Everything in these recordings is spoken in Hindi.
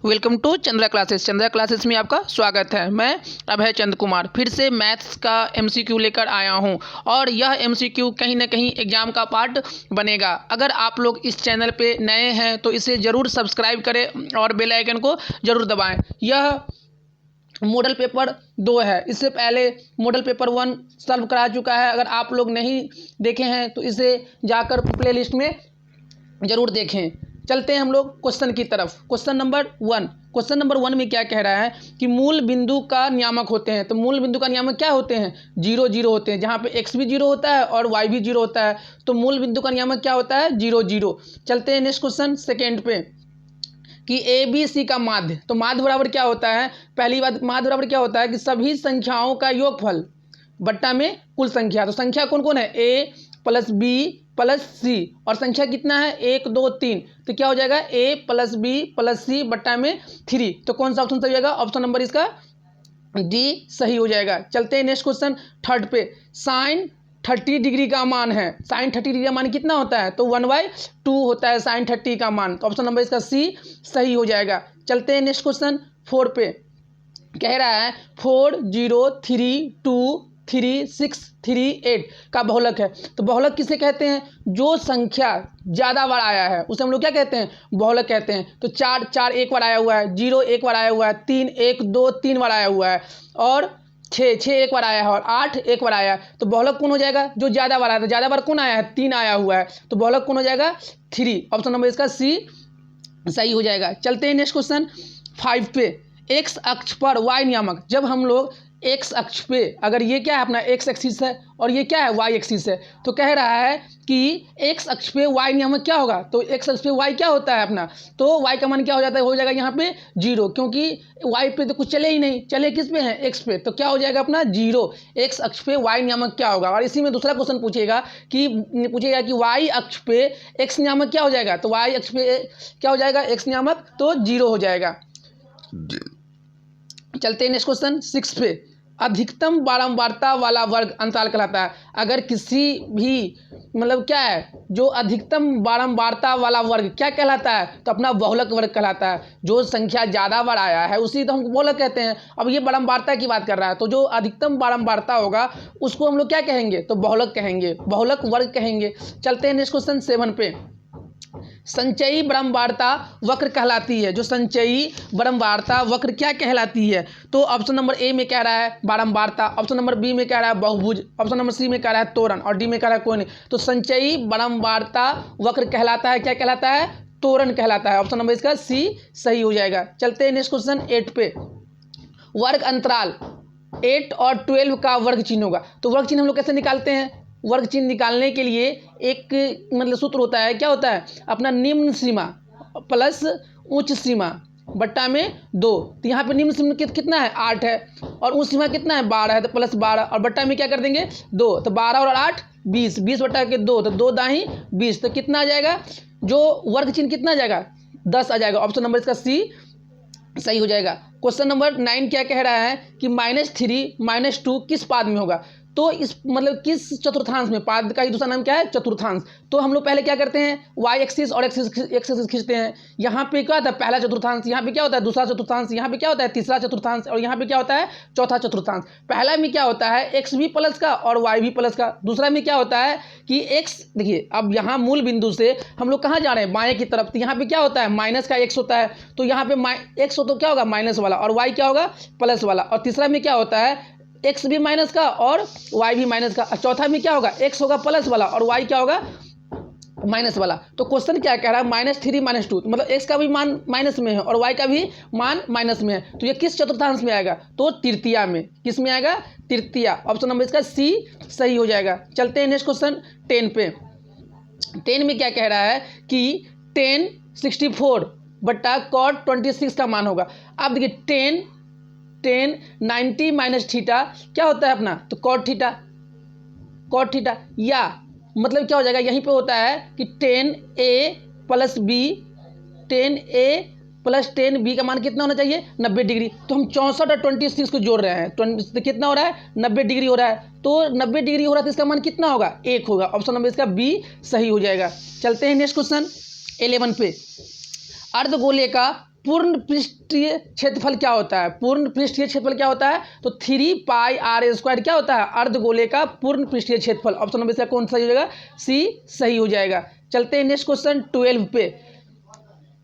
Welcome to Chandra classes. Chandra classes में आपका स्वागत है। मैं अभय चंद कुमार फिर से मैथ्स का एमसीक्यू लेकर आया हूं और यह एमसीक्यू कहीं ना कहीं एग्जाम का पार्ट बनेगा। अगर आप लोग इस चैनल पे नए हैं तो इसे ज़रूर सब्सक्राइब करें और बेल आइकन को ज़रूर दबाएं। यह मॉडल पेपर 2 है। इससे पहले मॉडल पेपर 1 सॉल्व करा चुका है। अगर आप लोग नहीं देखे हैं तो इसे जाकर प्ले लिस्ट में ज़रूर देखें। चलते हैं हम लोग क्वेश्चन की तरफ। क्वेश्चन नंबर 1 में क्या कह रहा है कि मूल बिंदु का नियामक होते हैं। तो मूल बिंदु का नियामक क्या होते हैं? 0 0 होते हैं, जहाँ पे x भी 0 होता है और y भी 0 होता है। तो मूल बिंदु का नियामक क्या होता है? 0 0। चलते हैं नेक्स्ट क्वेश्चन सेकेंड पे कि ए बी सी का माध्य। तो माध्य बराबर क्या होता है? पहली बात, माध्य बराबर क्या होता है कि सभी संख्याओं का योगफल बट्टा में कुल संख्या। तो संख्या कौन कौन है? ए प्लस बी प्लस सी और संख्या कितना है? 1 2 3। तो क्या हो जाएगा? ए प्लस बी प्लस सी बट्टा में 3। तो कौन सा ऑप्शन सही हो जाएगा? ऑप्शन नंबर इसका डी सही हो जाएगा। चलते हैं नेक्स्ट क्वेश्चन थर्ड पे। साइन 30 डिग्री का मान है। साइन 30 डिग्री का मान कितना होता है? तो 1/2 होता है साइन 30 का मान। तो ऑप्शन नंबर इसका सी सही हो जाएगा। चलते हैं नेक्स्ट क्वेश्चन 4 पे। कह रहा है 4 0 3 2 3 6 3 8 का बहुलक है। तो बहुलक किसे कहते हैं? जो संख्या ज़्यादा बार आया है उसे हम लोग क्या कहते हैं? बहुलक कहते हैं। तो 4 4 एक बार आया हुआ है, 0 एक बार आया हुआ है, 3 1 2 3 बार आया हुआ है और 6 6 एक बार आया है और 8 एक बार आया है। तो बहुलक कौन हो जाएगा? जो ज़्यादा बार आया था। ज़्यादा बार कौन आया है? 3 आया हुआ है। तो बहुलक कौन हो जाएगा? 3। ऑप्शन नंबर इसका सी सही हो जाएगा। चलते हैं नेक्स्ट क्वेश्चन 5 पे। एक्स अक्ष पर वाई नियामक। जब हम लोग एक्स अक्ष पे, अगर ये क्या है अपना एक्स एक्सिस है और ये क्या है? वाई एक्सिस है। तो कह रहा है कि एक्स अक्ष पे वाई नियामक क्या होगा? तो एक्स अक्ष पे वाई क्या होता है अपना? तो वाई का मान क्या हो जाता है? हो जाएगा यहाँ पे 0, क्योंकि वाई पे तो कुछ चले ही नहीं। चले किस पे हैं? एक्स पे। तो क्या हो जाएगा अपना? 0। एक्स अक्ष पे वाई नियामक क्या होगा? और इसी में दूसरा क्वेश्चन पूछेगा कि वाई अक्ष पे एक्स नियामक क्या हो जाएगा? तो वाई अक्ष पे क्या हो जाएगा? एक्स नियामक तो 0 हो जाएगा। चलते हैं नेक्स्ट क्वेश्चन 6 पे। अधिकतम बारंबारता वाला वर्ग अंतराल कहलाता है। अगर किसी भी मतलब क्या है, जो अधिकतम बारंबारता वाला वर्ग क्या कहलाता है? तो अपना बहुलक वर्ग कहलाता है। जो संख्या ज़्यादा बार आया है उसी तो हम बहुलक कहते हैं। अब ये बारंबारता की बात कर रहा है, तो जो अधिकतम बारंबारता होगा उसको हम लोग क्या कहेंगे? तो बहुलक कहेंगे, बहुलक वर्ग कहेंगे। चलते हैं नेक्स्ट क्वेश्चन 7 पे। संचयी बारंबारता वक्र कहलाती है। जो संचयी बारंबारता वक्र क्या कहलाती है? तो ऑप्शन नंबर ए में कह रहा है बारंबारता, ऑप्शन नंबर बी में कह रहा है बहुभुज, ऑप्शन नंबर सी में कह रहा है तोरण और डी में कह रहा है कोई नहीं। तो संचयी बारंबारता वक्र कहलाता है, क्या कहलाता है? तोरण कहलाता है। ऑप्शन नंबर इसका सी सही हो जाएगा। चलते हैं नेक्स्ट क्वेश्चन 8 पे। वर्ग अंतराल 8 और 12 का वर्ग चिन्ह होगा। तो वर्ग चिन्ह हम लोग कैसे निकालते हैं? वर्ग चिन्ह निकालने के लिए एक मतलब सूत्र होता है। क्या होता है? अपना निम्न सीमा प्लस उच्च सीमा बट्टा में 2। तो यहाँ पे निम्न सीमा कितना है? 8 है और उच्च सीमा कितना है? 12 है। तो प्लस 12 और बट्टा में क्या कर देंगे? 2। तो 12 और 8 20, 20 बट्टा के 2, तो 2 दाही 20। तो कितना आ जाएगा? जो वर्ग चिन्ह कितना आ जाएगा? 10 आ जाएगा। ऑप्शन नंबर इसका सी सही हो जाएगा। क्वेश्चन नंबर 9 क्या कह रहा है कि -3 -2 किस पाद में होगा? तो इस मतलब किस चतुर्थांश में? पाद का ही दूसरा नाम क्या है? चतुर्थांश। तो हम लोग पहले क्या करते हैं? वाई एक्सिस और एक्स एक्सिस खींचते हैं। यहाँ पे क्या होता है? पहला चतुर्थांश। यहाँ पे क्या होता है? दूसरा चतुर्थांश। यहाँ पे क्या होता है? तीसरा चतुर्थांश। और यहाँ पे क्या होता है? चौथा चतुर्थांश। पहला में क्या होता है? एक्स भी प्लस का और वाई भी प्लस का। दूसरा में क्या होता है कि एक्स, देखिए अब यहाँ मूल बिंदु से हम लोग कहाँ जा रहे हैं? बाएं की तरफ। तो यहाँ पे क्या होता है? माइनस का एक्स होता है। तो यहाँ पे एक्स हो तो क्या होगा? माइनस वाला, और वाई क्या होगा? प्लस वाला। और तीसरा में क्या होता है? एक्स भी माइनस का और वाई भी माइनस का। चौथा में क्या होगा? एक्स होगा प्लस वाला और वाई क्या होगा? माइनस वाला। तो क्वेश्चन क्या कह रहा है? -3 -2, तो मतलब एक्स का भी मान माइनस में है और वाई का भी मान माइनस में है। तो ये किस चतुर्थांश में आएगा? तो तृतीया में। किस में आएगा? तृतीया। ऑप्शन नंबर इसका सी सही हो जाएगा। चलते हैं नेक्स्ट क्वेश्चन 10 पे। 10 में क्या कह रहा है कि 10 64 बट्टा cot 26 का मान होगा। अब देखिए 10 90 माइनस थीटा क्या होता है अपना? तो cot थीटा या मतलब क्या हो जाएगा? यहीं पे होता है कि 10a plus B, 10a plus 10b का मान कितना होना चाहिए? 90 डिग्री। तो हम 64 और 26 को जोड़ रहे हैं। तो कितना हो रहा है? 90 डिग्री हो रहा है। तो 90 डिग्री हो रहा है तो इसका मान कितना होगा? 1 होगा। ऑप्शन नंबर इसका बी सही हो जाएगा। चलते हैं नेक्स्ट क्वेश्चन 11 पे। अर्धगोले का पूर्ण पृष्ठीय क्षेत्रफल क्या होता है? पूर्ण पृष्ठीय क्षेत्रफल क्या होता है? तो 3πr² क्या होता है? अर्धगोले का पूर्ण पृष्ठीय क्षेत्रफल। ऑप्शन नंबर इसका कौन सही हो जाएगा? सी सही हो जाएगा। चलते हैं नेक्स्ट क्वेश्चन 12 पे।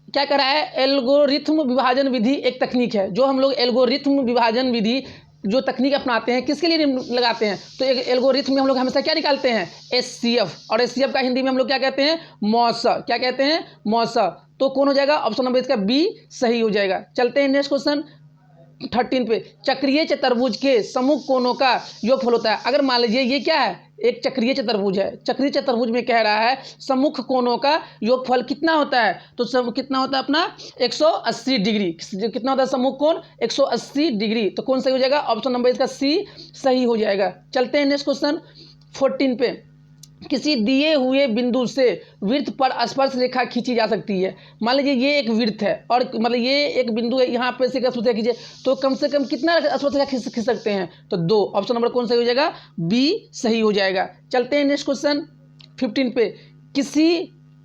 क्या कह रहा है? एल्गोरिथम विभाजन विधि एक तकनीक है। जो हम लोग एल्गोरिथम विभाजन विधि जो तकनीक अपनाते हैं किसके लिए लगाते हैं? तो एक एल्गोरिथम में हम लोग हमेशा क्या निकालते हैं? HCF। और HCF का हिंदी में हम लोग क्या कहते हैं? मौसा। क्या कहते हैं? मौसा। तो कौन हो जाएगा? ऑप्शन नंबर इसका बी सही हो जाएगा। चलते हैं नेक्स्ट क्वेश्चन 13 पे। चक्रीय चतुर्भुज के सम्मुख कोणों का योगफल होता है। अगर मान लीजिए ये क्या है? एक चक्रीय चतुर्भुज है। चक्रीय चतुर्भुज में कह रहा है सम्मुख कोणों का योगफल कितना होता है? तो सब कितना होता है अपना? 180 डिग्री। कितना होता है सम्मुख कोण? 180 डिग्री। तो कौन सही हो जाएगा? ऑप्शन नंबर इसका सी सही हो जाएगा। चलते हैं नेक्स्ट क्वेश्चन 14 पे। किसी दिए हुए बिंदु से वृत्त पर स्पर्श रेखा खींची जा सकती है। मान लीजिए ये एक वृत्त है और मतलब ये एक बिंदु है, यहाँ पे से स्पर्श रेखा खींचे तो कम से कम कितना स्पर्श रेखा खींच सकते हैं? तो 2। ऑप्शन नंबर कौन सही हो जाएगा? बी सही हो जाएगा। चलते हैं नेक्स्ट क्वेश्चन 15 पे। किसी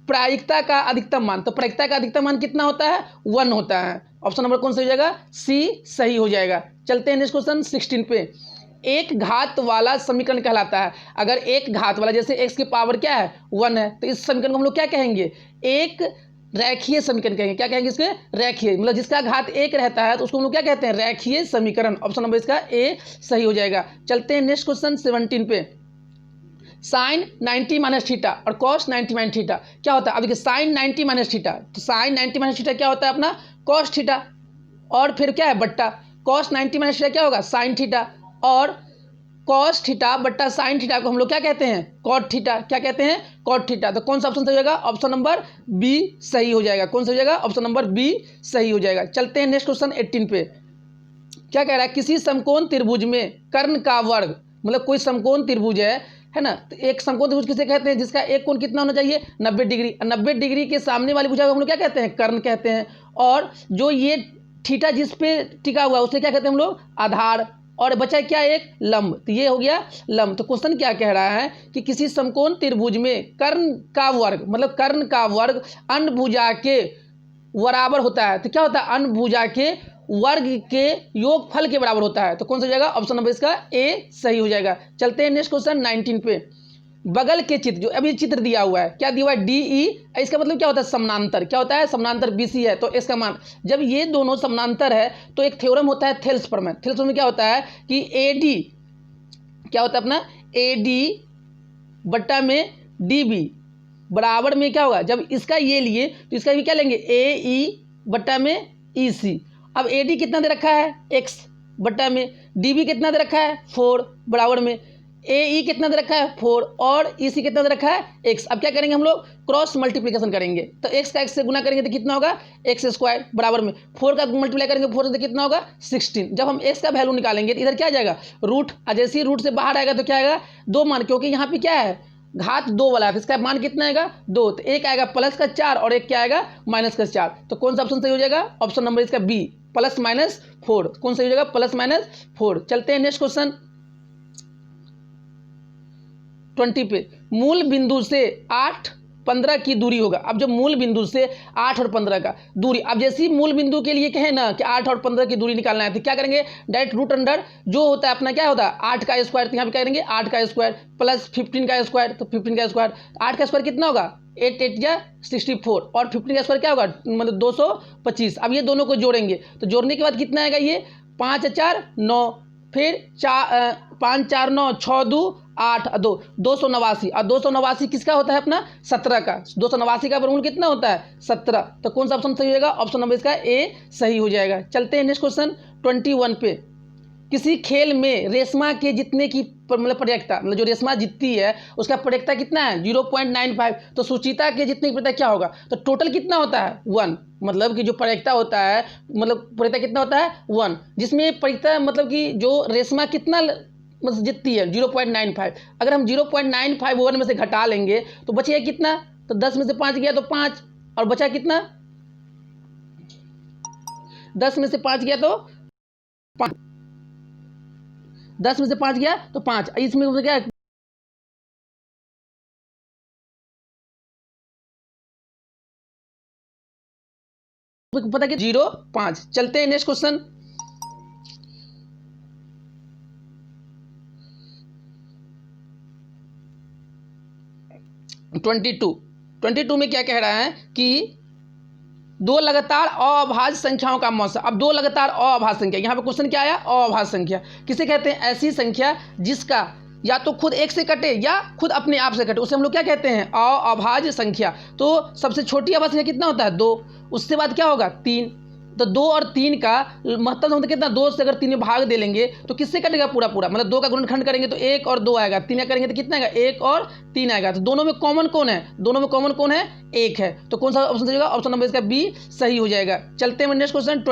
प्रायिकता का अधिकतम मान, तो प्रायिकता का अधिकतम मान कितना होता है? 1 होता है। ऑप्शन नंबर कौन सही हो जाएगा? सी सही हो जाएगा। चलते हैं नेक्स्ट क्वेश्चन 16 पे। एक घात वाला समीकरण कहलाता है। अगर एक घात वाला, जैसे x की पावर क्या है? 1 है, तो इस समीकरण को हम लोग क्या कहेंगे? एक रैखिक समीकरण कहेंगे। क्या कहेंगे इसके? रैखिक। मतलब जिसका घात 1 रहता है तो उसको हम लोग क्या कहते हैं? रैखिक समीकरण। ऑप्शन नंबर इसका ए सही हो जाएगा। चलते हैं नेक्स्ट क्वेश्चन 17 पे। साइन 90 माइनस थीटा और कॉस 90 माइनस थीटा क्या होता है? अब देखिए साइन 90 माइनस थीटा, तो साइन 90 माइनस थीटा क्या होता है अपना? Cos theta. और फिर क्या है? बट्टा कॉस 90 माइनस थीटा क्या होगा? Sine theta. और कॉस थीटा बट्टा साइन थीटा को हम लोग क्या कहते हैं? Cot theta. क्या कहते हैं? Cot theta. तो कौन सा ऑप्शन सही हो जाएगा? ऑप्शन नंबर बी सही हो जाएगा। कौन सा हो जाएगा? ऑप्शन नंबर बी सही हो जाएगा। चलते हैं नेक्स्ट क्वेश्चन 18 पे। क्या कह रहा है? किसी समकोण त्रिभुज में कर्ण का वर्ग, मतलब कोई समकोण त्रिभुज है ना? तो एक समकोण त्रिभुज किसे कहते हैं? जिसका एक कोण कितना होना चाहिए? 90 डिग्री। 90 डिग्री के सामने वाली भुजा को हम लोग क्या कहते हैं? कर्ण कहते हैं। और जो ये थीटा जिस पे टिका हुआ है उसे क्या कहते हैं हम लोग? आधार। और बचा क्या? एक लंब। तो ये हो गया लंब। तो क्वेश्चन क्या कह रहा है कि किसी समकोण त्रिभुज में कर्ण का वर्ग, मतलब कर्ण का वर्ग अन्य भुजा के बराबर होता है। तो क्या होता है? अन्य भुजा के वर्ग के योगफल के बराबर होता है। तो कौन सा हो जाएगा? ऑप्शन नंबर इसका ए सही हो जाएगा। चलते हैं नेक्स्ट क्वेश्चन 19 पे। बगल के चित्र, जो अभी चित्र दिया हुआ है, क्या दिया हुआ है? DE। इसका मतलब क्या होता है? समानांतर। क्या होता है? समानांतर BC है। तो इसका मान, जब ये दोनों समानांतर है तो एक थ्योरम होता है थेल्स प्रमेय। थेल्स प्रमेय क्या होता है कि AD क्या होता है अपना? AD बट्टा में DB बराबर में क्या होगा? जब इसका ये लिए तो इसका भी क्या लेंगे? AE बट्टा में EC। अब AD कितना दे रखा है? x बट्टा में, DB कितना दे रखा है? 4 बराबर में, AE कितना दे रखा है? 4 और EC कितना दे रखा है? x। अब क्या करेंगे हम लोग? क्रॉस मल्टीप्लिकेशन करेंगे। तो x का x से गुना करेंगे तो कितना होगा? x² बराबर में 4 का मल्टीप्लाई करेंगे 4 से तो कितना होगा? 16। जब हम x का वैल्यू निकालेंगे तो इधर क्या आ जाएगा? रूट। जैसे ही रूट से बाहर आएगा तो क्या आएगा? 2 मान, क्योंकि यहाँ पे क्या है? घात 2 वाला है, तो इसका मान कितना आएगा? 2। तो एक आएगा प्लस का 4 और एक क्या आएगा? माइनस का 4। तो कौन सा ऑप्शन सही हो जाएगा? ऑप्शन नंबर इसका बी +-4। कौन सही हो जाएगा? +-4। चलते हैं नेक्स्ट क्वेश्चन 20 पे। मूल बिंदु से 8 15 की दूरी होगा। अब जो मूल बिंदु से 8 और 15 का दूरी, अब जैसे ही मूल बिंदु के लिए कहे ना कि 8 और 15 की दूरी निकालना है तो क्या करेंगे? डायरेक्ट रूट अंडर जो होता है अपना क्या होता है? 8 का स्क्वायर। तो यहाँ पे करेंगे 8 का स्क्वायर प्लस 15 का स्क्वायर, तो 15 का स्क्वायर। 8 का स्क्वायर कितना होगा? 8 8 या 64 और 15 का स्क्वायर क्या होगा? मतलब 225। अब ये दोनों को जोड़ेंगे तो जोड़ने के बाद कितना आएगा? ये 5 4 9, फिर 5 4 9 6 2 8 2 289। और 289 किसका होता है? अपना 17 का। 289 का वर्गमूल कितना होता है? 17। तो कौन सा ऑप्शन सही हो जाएगा? ऑप्शन नंबर इसका ए सही हो जाएगा। चलते हैं नेक्स्ट क्वेश्चन 21 पे। किसी खेल में रेशमा के जीतने की मतलब प्रयेक्ता, मतलब जो रेशमा जीतती है उसका प्रयेक्ता कितना है? 0.95। तो सुचिता के जीतने की प्रयेक्ता क्या होगा? तो टोटल कितना होता है? 1। मतलब कि जो प्रयेक्ता होता है, मतलब प्रयेक्ता कितना होता है? 1। जिसमें प्रयेक्ता मतलब कि जो रेशमा कितना मतलब जीतती है? 0.95। अगर हम 0.95 1 में से घटा लेंगे तो बचेगा कितना? तो 10 में से 5 गया तो 5 और बचा कितना? 10 में से 5 गया तो 5, 10 में से 5 गया तो 5। इसमें क्या पता कि 0.5। चलते हैं नेक्स्ट क्वेश्चन। ट्वेंटी टू में क्या कह रहा है कि दो लगातार अभाज्य संख्याओं का मौसा। अब दो लगातार अभाज्य संख्या, यहाँ पे क्वेश्चन क्या आया, अभाज्य संख्या किसे कहते हैं? ऐसी संख्या जिसका या तो खुद एक से कटे या खुद अपने आप से कटे, उसे हम लोग क्या कहते हैं? अभाज्य संख्या। तो सबसे छोटी अभाज्य संख्या कितना होता है? 2। उससे बाद क्या होगा? 3। तो 2 और 3 का मतलब होता है कितना? 2 से अगर 3 में भाग दे लेंगे तो किससे कटेगा? पूरा पूरा, मतलब 2 का गुणनखंड करेंगे तो 1 और 2 आएगा, 3 का करेंगे तो कितना आएगा? 1 और 3 आएगा। तो दोनों में कॉमन कौन है? दोनों में कॉमन कौन है? 1 है। तो कौन सा ऑप्शन सही होगा? ऑप्शन नंबर इसका बी सही हो जाएगा। चलते हैं नेक्स्ट क्वेश्चन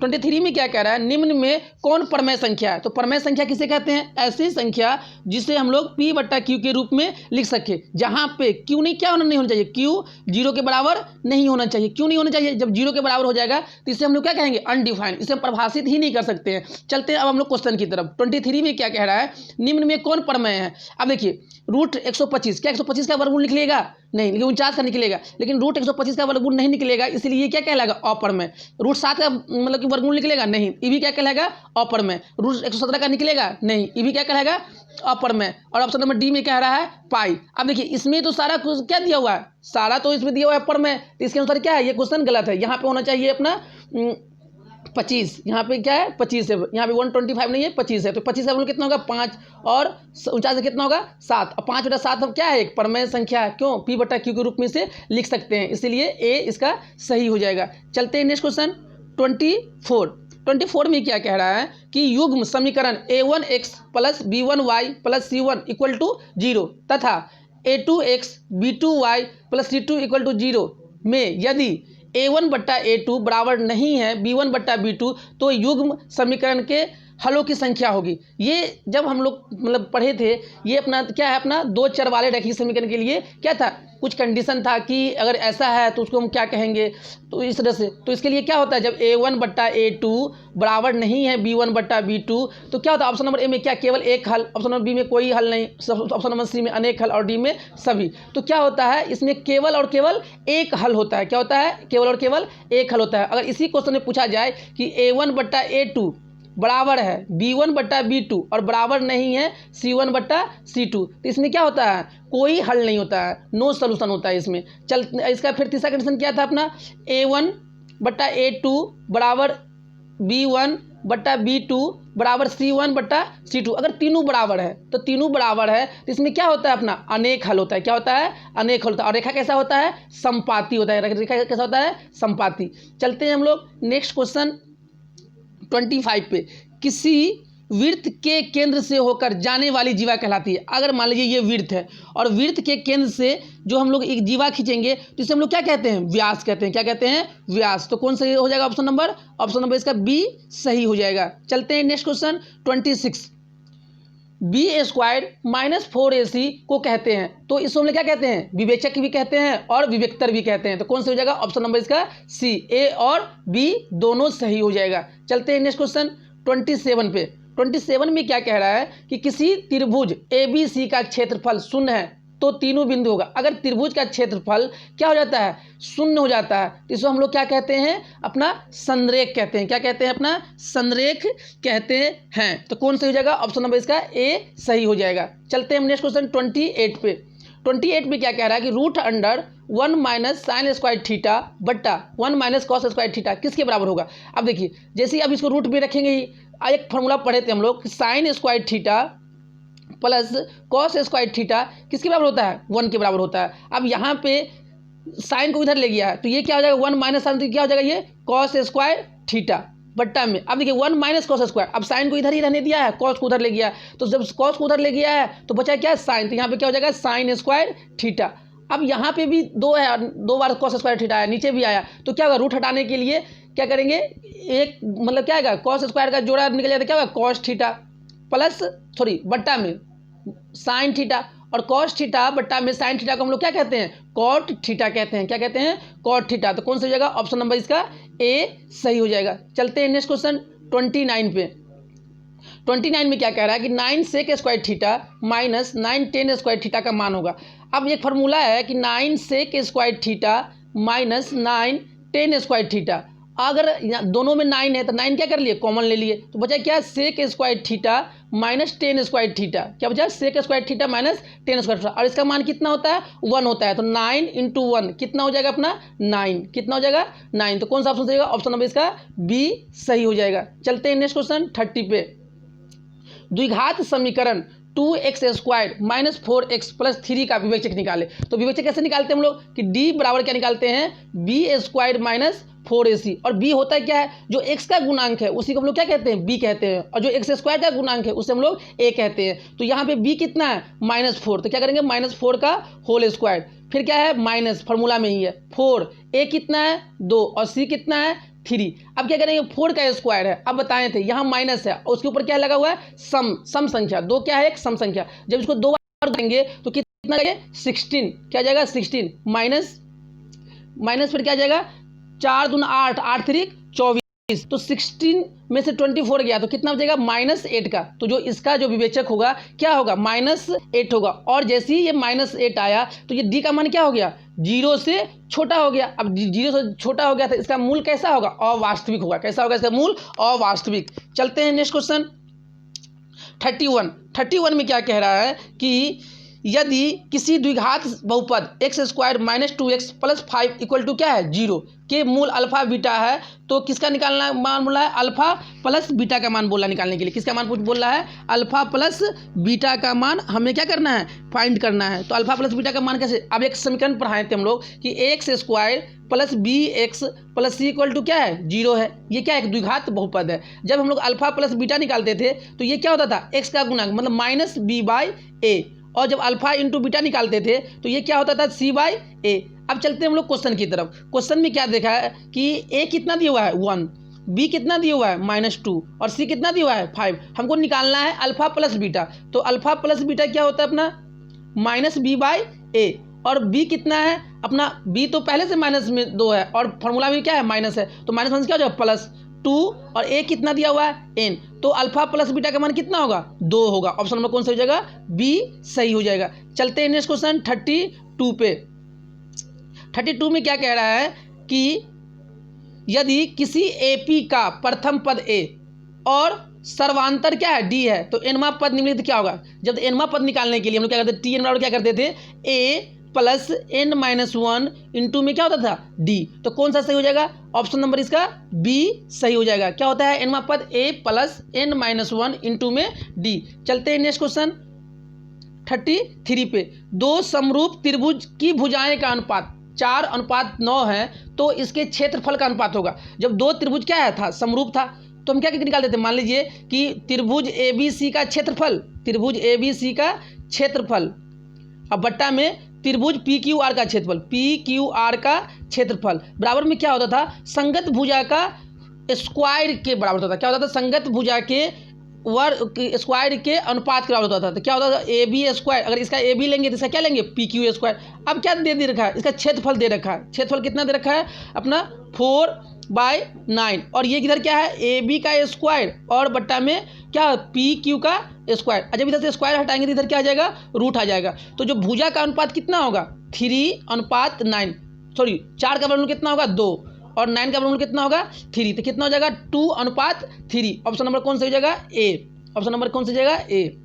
23 में क्या कह रहा है? निम्न में कौन परमेय संख्या है? तो परमेय संख्या किसे कहते हैं? ऐसी संख्या जिसे हम लोग P/Q के रूप में लिख सके, जहां पे Q नहीं क्या नहीं होना चाहिए? Q 0 के बराबर नहीं होना चाहिए। क्यों नहीं होना चाहिए? जब 0 के बराबर हो जाएगा तो इसे हम लोग क्या कहेंगे? अनडिफाइंड, इसे हम परिभाषित ही नहीं कर सकते हैं। चलते हैं अब हम लोग क्वेश्चन की तरफ। 23 में क्या कह रहा है? निम्न में कौन परमेय है? अब देखिए रूट 125, क्या 125 का वर्गमूल निकलेगा? नहीं, लेकिन 49 का निकलेगा, लेकिन रूट 125 का वर्गमूल नहीं निकलेगा, इसलिए ये क्या कहलाएगा? अपरमेय। रूट 7 का मतलब कि वर्गमूल निकलेगा? नहीं, ये भी क्या कहलाएगा? अपरमेय। रूट 117 का निकलेगा? नहीं, ये भी क्या कहलाएगा? अपरमेय। और ऑप्शन नंबर डी में कह रहा है पाई। अब देखिए इसमें तो सारा कुछ क्या दिया हुआ है? सारा तो इसमें दिया हुआ है अपरमेय, तो इसके अनुसार क्या है? ये क्वेश्चन गलत है। यहाँ पे होना चाहिए अपना 25, यहाँ पे क्या है? 25 है, यहाँ पे 125 नहीं है, 25 है। तो 25 से हम लोग कितना होगा? 5 और 49 से कितना होगा? 7। और 5/7 अब क्या है? एक परमेय संख्या है। क्यों? P/Q के रूप में इसे लिख सकते हैं, इसीलिए ए इसका सही हो जाएगा। चलते हैं नेक्स्ट क्वेश्चन 24 में क्या कह रहा है कि युग्म समीकरण a1x + b1y + c1 = 0 तथा a2x b2y + c2 = 0 में यदि a1/a2 बराबर नहीं है b1/b2 तो युग्म समीकरण के हलों की संख्या होगी। ये जब हम लोग मतलब पढ़े थे, ये अपना क्या है? अपना दो चर वाले रैखिक समीकरण के लिए क्या था? कुछ कंडीशन था कि अगर ऐसा है तो उसको हम क्या कहेंगे, तो इस तरह से। तो इसके लिए क्या होता है? जब a1/a2 बराबर नहीं है b1/b2 तो क्या होता है? ऑप्शन नंबर ए में क्या? केवल एक हल। ऑप्शन नंबर बी में कोई हल नहीं। ऑप्शन नंबर सी में अनेक हल और डी में सभी। तो क्या होता है? इसमें केवल और केवल एक हल होता है। क्या होता है? केवल और केवल एक हल होता है। अगर इसी क्वेश्चन में पूछा जाए कि a1/a2 बराबर है b1/b2 और बराबर नहीं है c1/c2 तो इसमें क्या होता है? कोई हल नहीं होता है, नो सॉल्यूशन होता है इसमें। चल इसका फिर तीसरा कंडीशन क्या था अपना? a1/a2 बराबर b1/b2 बराबर c1/c2। अगर तीनों बराबर है तो तीनों बराबर है तो इसमें क्या होता है? अपना अनेक हल होता है। क्या होता है? अनेक हल होता है। और रेखा कैसा होता है? संपाती होता है। रेखा कैसा होता है? संपाती। चलते हैं हम लोग नेक्स्ट क्वेश्चन 25 पे। किसी वृत्त के केंद्र से होकर जाने वाली जीवा कहलाती है। अगर मान लीजिए ये वृत्त है और वृत्त के केंद्र से जो हम लोग एक जीवा खींचेंगे तो इसे हम लोग क्या कहते हैं? व्यास कहते हैं। क्या कहते हैं? व्यास। तो कौन सही हो जाएगा? ऑप्शन नंबर इसका बी सही हो जाएगा। चलते हैं नेक्स्ट क्वेश्चन 26। b² - 4ac को कहते हैं, तो इसको हम लोग क्या कहते हैं? विवेचक भी कहते हैं और विवेक्तर भी कहते हैं। तो कौन सा हो जाएगा? ऑप्शन नंबर इसका सी, ए और बी दोनों सही हो जाएगा। चलते हैं नेक्स्ट क्वेश्चन 27 पे। 27 में क्या कह रहा है कि किसी त्रिभुज ABC का क्षेत्रफल 0 है तो तीनों बिंदु होगा। अगर त्रिभुज का क्षेत्रफल क्या हो जाता है? 0 हो जाता है तो इसको हम लोग क्या कहते हैं? अपना संरेख कहते हैं। क्या कहते हैं? अपना संरेख कहते हैं। तो कौन सही हो जाएगा? ऑप्शन नंबर इसका ए सही हो जाएगा। चलते हैं नेक्स्ट क्वेश्चन 28 पे। 28 में क्या कह रहा है कि √1 - sin² θ बट्टा 1 - cos² θ किसके बराबर होगा? अब देखिए जैसे ही अब इसको रूट में रखेंगे ही, एक फॉर्मूला पढ़े थे हम लोग, sin² θ प्लस cos² θ किसके बराबर होता है? 1 के बराबर होता है। अब यहाँ पे साइन को इधर ले गया है तो ये क्या हो जाएगा? 1 - sin, तो क्या हो जाएगा? ये cos² θ बट्टा में। अब देखिए 1 - cos², अब साइन को इधर ही रहने दिया है, कॉस को उधर ले गया, तो जब कॉस को उधर ले गया है तो बचा क्या है? साइन। तो यहाँ पे क्या हो जाएगा? sin² θ। अब यहाँ पे भी 2 है, 2 बार cos² θ आया, नीचे भी आया, तो क्या होगा? रूट हटाने के लिए क्या करेंगे? एक मतलब क्या आएगा? cos² का जोड़ा निकल जाता है, क्या होगा? cos θ प्लस बट्टा में sin θ, और cos θ बट्टा में sin θ को हम लोग क्या कहते हैं? cot θ कहते हैं। क्या कहते हैं? cot θ। तो कौन सा हो जाएगा? ऑप्शन नंबर इसका ए सही हो जाएगा। चलते हैं नेक्स्ट क्वेश्चन 29 पे। 29 में क्या कह रहा है कि 9 sec² θ माइनस 9 tan² θ का मान होगा। अब एक फार्मूला है कि 9 sec² θ minus 9 ten square theta. अगर दोनों में 9 है तो 9 क्या कर लिए, कॉमन ले लिए, तो बचा क्या, sec square theta minus tan square theta. क्या बचा, sec square theta minus tan square theta. और इसका मान कितना होता है, 1 होता है। तो 9 इंटू 1 कितना हो जाएगा अपना, 9। कितना हो जाएगा, 9। तो कौन सा ऑप्शन सही होगा, ऑप्शन नंबर इसका बी सही हो जाएगा। चलते हैं नेक्स्ट क्वेश्चन 30 पे। द्विघात समीकरण 2x² माइनस 4x प्लस 3 का विवेचक निकाले। तो विवेचक कैसे निकालते हैं हम लोग कि d बराबर क्या निकालते हैं, b² माइनस 4ac। और b होता है क्या है, जो x का गुणांक है उसी को हम लोग क्या कहते हैं, b कहते हैं। और जो x² का गुणांक है उसे हम लोग a कहते हैं। तो यहाँ पे b कितना है, -4। तो क्या करेंगे, -4 का होल स्क्वायर। फिर क्या है, माइनस, फॉर्मूला में ही है 4। a कितना है, 2, और c कितना है, 3। अब क्या करेंगे, 4 का स्क्वायर है, अब बताए थे यहाँ माइनस है और उसके ऊपर क्या लगा हुआ है, सम संख्या। 2 क्या है, एक सम संख्या। जब इसको 2 बार देंगे तो कितना जाएगा, 16। क्या जाएगा, 16 माइनस फिर क्या जाएगा, 4 दूना 8, 8 3 24। तो 16 में से 24 गया तो कितना बचेगा, -8 का। तो जो इसका जो विवेचक होगा क्या होगा, -8 होगा। और जैसे ही ये -8 आया तो ये d का मान क्या हो गया, 0 से छोटा हो गया। अब 0 से छोटा हो गया तो इसका मूल कैसा होगा, अवास्तविक होगा। कैसा होगा इसका मूल, अवास्तविक। चलते हैं नेक्स्ट क्वेश्चन 31 में क्या कह रहा है कि यदि किसी द्विघात बहुपद x² minus 2x plus 5 equal to क्या है, 0 के मूल अल्फा बीटा है, तो किसका निकालना मान बोला है, अल्फा प्लस बीटा का मान बोला निकालने के लिए। किसका मान बोल रहा है, अल्फा प्लस बीटा का मान हमें क्या करना है, फाइंड करना है। तो अल्फा प्लस बीटा का मान कैसे, अब एक समीकरण पढ़ाए थे हम लोग कि x² plus bx plus c equal to क्या है, 0 है। ये क्या है, एक द्विघात बहुपद है। जब हम लोग अल्फा प्लस बीटा निकालते थे तो ये क्या होता था, x का गुणांक मतलब -b/a। और जब अल्फा इंटू बीटा निकालते थे तो ये क्या होता था, c/a। अब चलते हैं हम लोग क्वेश्चन की तरफ। क्वेश्चन में क्या देखा है कि a कितना दिया हुआ है, 1, b कितना दिया हुआ है, -2, और c कितना दिया हुआ है, 5। हमको निकालना है अल्फा प्लस बीटा। तो अल्फा प्लस बीटा क्या होता है अपना, -b/a। और b कितना है अपना, b तो पहले से -2 है और फॉर्मूला में क्या है, माइनस है। तो -1 क्या हो जाएगा, +2, और a कितना दिया हुआ है, n। तो अल्फा प्लस बीटा का मान कितना होगा, 2 होगा। ऑप्शन नंबर कौन सा हो जाएगा, b सही हो जाएगा। चलते हैं नेक्स्ट क्वेश्चन 32 पे। 32 में क्या कह रहा है कि यदि किसी AP का प्रथम पद a और सर्वांतर क्या है, d है, तो nवां पद निम्नलिखित क्या होगा। जब nवां पद निकालने के लिए हम लोग क्या करते थे, tn बराबर क्या करते थे, a प्लस n-1 इंटू में क्या होता था, d। तो कौन सा सही हो जाएगा, ऑप्शन नंबर इसका b सही हो जाएगा। क्या होता है, nवां पद a प्लस n-1 इंटू में d। चलते हैं नेक्स्ट क्वेश्चन 33 पे। दो समरूप त्रिभुज की भुजाएं का अनुपात 4:9 है तो इसके क्षेत्रफल का अनुपात होगा। जब दो त्रिभुज क्या है था, समरूप था, तो हम क्या निकाल देते, मान लीजिए कि त्रिभुज ABC का क्षेत्रफल, त्रिभुज ABC का क्षेत्रफल अब बट्टा में त्रिभुज PQR का क्षेत्रफल, PQR का क्षेत्रफल बराबर में क्या होता था, संगत भुजा का स्क्वायर के बराबर होता था। क्या होता था, संगत भुजा के वर्ग स्क्वायर के अनुपात के बराबर होता था। तो क्या होता था, AB²। अगर इसका AB लेंगे तो इसका क्या लेंगे, PQ²। अब क्या दे रखा है, इसका क्षेत्रफल दे रखा है। क्षेत्रफल कितना दे रखा है अपना, 4/9। और ये किधर क्या है, AB का स्क्वायर और बट्टा में क्या, PQ का स्क्वायर। जब इधर से स्क्वायर हटाएंगे तो इधर क्या आ जाएगा, रूट आ जाएगा। तो जो भुजा का अनुपात कितना होगा, 3:9, सॉरी 4 का वर्गमूल कितना होगा, 2, और 9 का वर्गमूल कितना होगा, 3। तो कितना हो जाएगा, 2:3। ऑप्शन नंबर कौन सा हो जाएगा, ए। ऑप्शन नंबर कौन सा हो जाएगा, ए।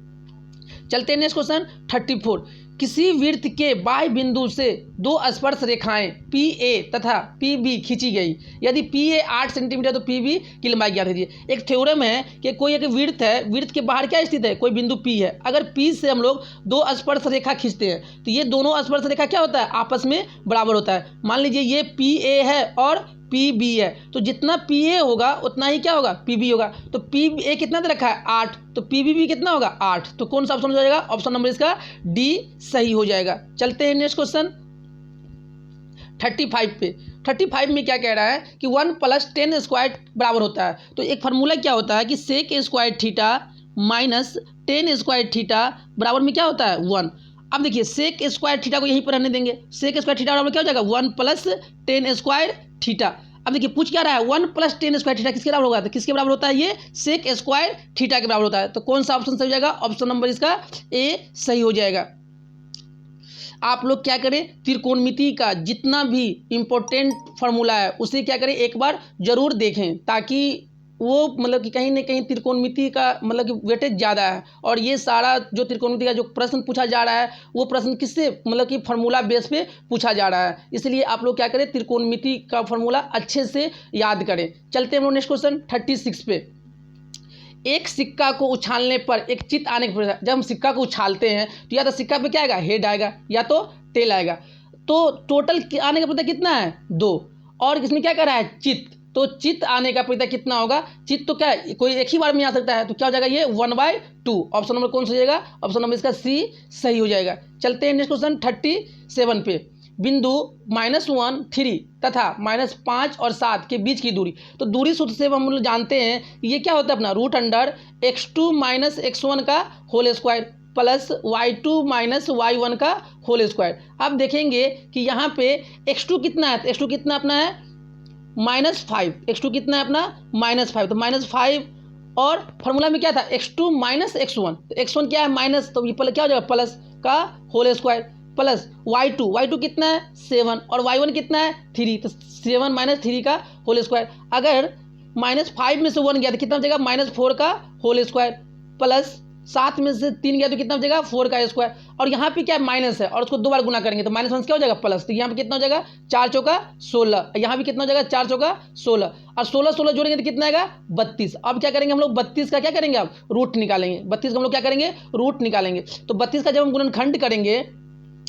चलते हैं नेक्स्ट क्वेश्चन 34। किसी वृत्त के बाह्य बिंदु से दो स्पर्श रेखाएं PA तथा PB खींची गई। यदि PA 8 सेंटीमीटर तो PB की लंबाई ज्ञात कीजिए। एक थ्योरम है कि कोई एक वृत्त है, वृत्त के बाहर क्या स्थित है, कोई बिंदु P है। अगर P से हम लोग दो स्पर्श रेखा खींचते हैं तो ये दोनों स्पर्श रेखा क्या होता है, आपस में बराबर होता है। मान लीजिए ये PA है और PB है, तो जितना PA होगा उतना ही क्या होगा, PB होगा। तो PA कितना दे रखा है, 8, तो PB भी कितना होगा, 8। तो कौन सा ऑप्शन हो जाएगा, ऑप्शन नंबर इसका D सही हो जाएगा। चलते हैं नेक्स्ट क्वेश्चन 35 पे। 35 में क्या कह रहा है कि 1 + tan² बराबर होता है। तो एक फार्मूला क्या होता है कि sec² theta minus tan² theta बराबर में क्या होता है, 1। अब देखिए sec² थीटा को यहीं पर रहने देंगे। sec² थीटा बराबर क्या हो जाएगा, 1 + tan² थीटा। अब देखिए पूछ क्या रहा है, 1 + tan² थीटा किसके बराबर होगा, तो किसके बराबर होता है, ये sec² थीटा के बराबर होता है। तो कौन सा ऑप्शन सही हो जाएगा, ऑप्शन नंबर इसका ए सही हो जाएगा। आप लोग क्या करें, त्रिकोणमिति का जितना भी इम्पोर्टेंट फार्मूला है उसे क्या करें एक बार जरूर देखें, ताकि वो मतलब कि कहीं ना कहीं त्रिकोणमिति का मतलब कि वेटेज ज़्यादा है, और ये सारा जो त्रिकोणमिति का जो प्रश्न पूछा जा रहा है वो प्रश्न किससे मतलब कि फार्मूला बेस पे पूछा जा रहा है। इसलिए आप लोग क्या करें, त्रिकोणमिति का फार्मूला अच्छे से याद करें। चलते हैं हम लोग नेक्स्ट क्वेश्चन 36 पे। एक सिक्का को उछालने पर एक चित्त आने के, जब हम सिक्का को उछालते हैं तो या तो सिक्का पे क्या आएगा, हेड आएगा या तो टेल आएगा। तो टोटल आने का पता कितना है, 2, और इसमें क्या कर रहा है, चित्त। तो चित्त आने का पता कितना होगा, चित्त तो क्या है, कोई एक ही बार में आ सकता है, तो क्या हो जाएगा ये 1/2। ऑप्शन नंबर कौन सा हो जाएगा, ऑप्शन नंबर इसका सी सही हो जाएगा। चलते हैं नेक्स्ट क्वेश्चन 37 पे। बिंदु -1, 3 तथा -5 और 7 के बीच की दूरी। तो दूरी सूत्र से हम लोग जानते हैं ये क्या होता है अपना √x2 - x1 का whole square plus y2 - y1 का होल स्क्वायर। अब देखेंगे कि यहाँ पे x2 कितना है, तो x2 कितना अपना है -5, x2 कितना है अपना -5, तो -5 और फार्मूला में क्या था x2 - x1, तो x1 क्या है माइनस, तो ये क्या हो जाएगा प्लस का होल स्क्वायर प्लस y2 कितना है 7 और y1 कितना है 3, तो 7 - 3 का होल स्क्वायर। अगर -5 में से 1 गया तो कितना हो जाएगा -4 का होल स्क्वायर प्लस 7 में से 3 गया तो कितना हो जाएगा 4 का स्क्वायर। और यहाँ पे क्या माइनस है और उसको 2 बार गुना करेंगे तो -1 क्या हो जाएगा प्लस, तो यहाँ पे कितना हो जाएगा 4 चौका 16, यहाँ भी कितना हो जाएगा 4 चौका 16, और 16 जोड़ेंगे तो कितना आएगा 32। अब क्या करेंगे हम लोग 32 का क्या करेंगे, अब रूट निकालेंगे। 32 का हम लोग क्या करेंगे, रूट निकालेंगे। तो 32 का जब हम गुणनखंड करेंगे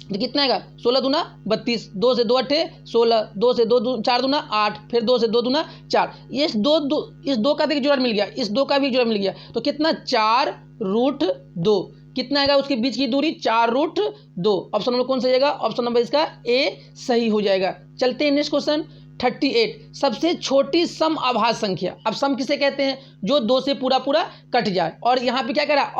तो कितना आएगा 16 दूना 32, 2 से 2 8 16, 2 से 2 4 दूना 8, फिर 2 से 2 दूना 4। ये इस दो का देखिए जोड़ा मिल गया, इस 2 का भी जोड़ा मिल गया, तो कितना 4√2। कितना आएगा उसके बीच की दूरी 4√2। ऑप्शन नंबर कौन सा जाएगा, ऑप्शन नंबर इसका ए सही हो जाएगा। चलते हैं नेक्स्ट क्वेश्चन 38। सबसे छोटी सम आभाज्य संख्या। अब सम किसे कहते हैं, जो 2 से पूरा कट जाए। और यहाँ पे क्या कह रहा है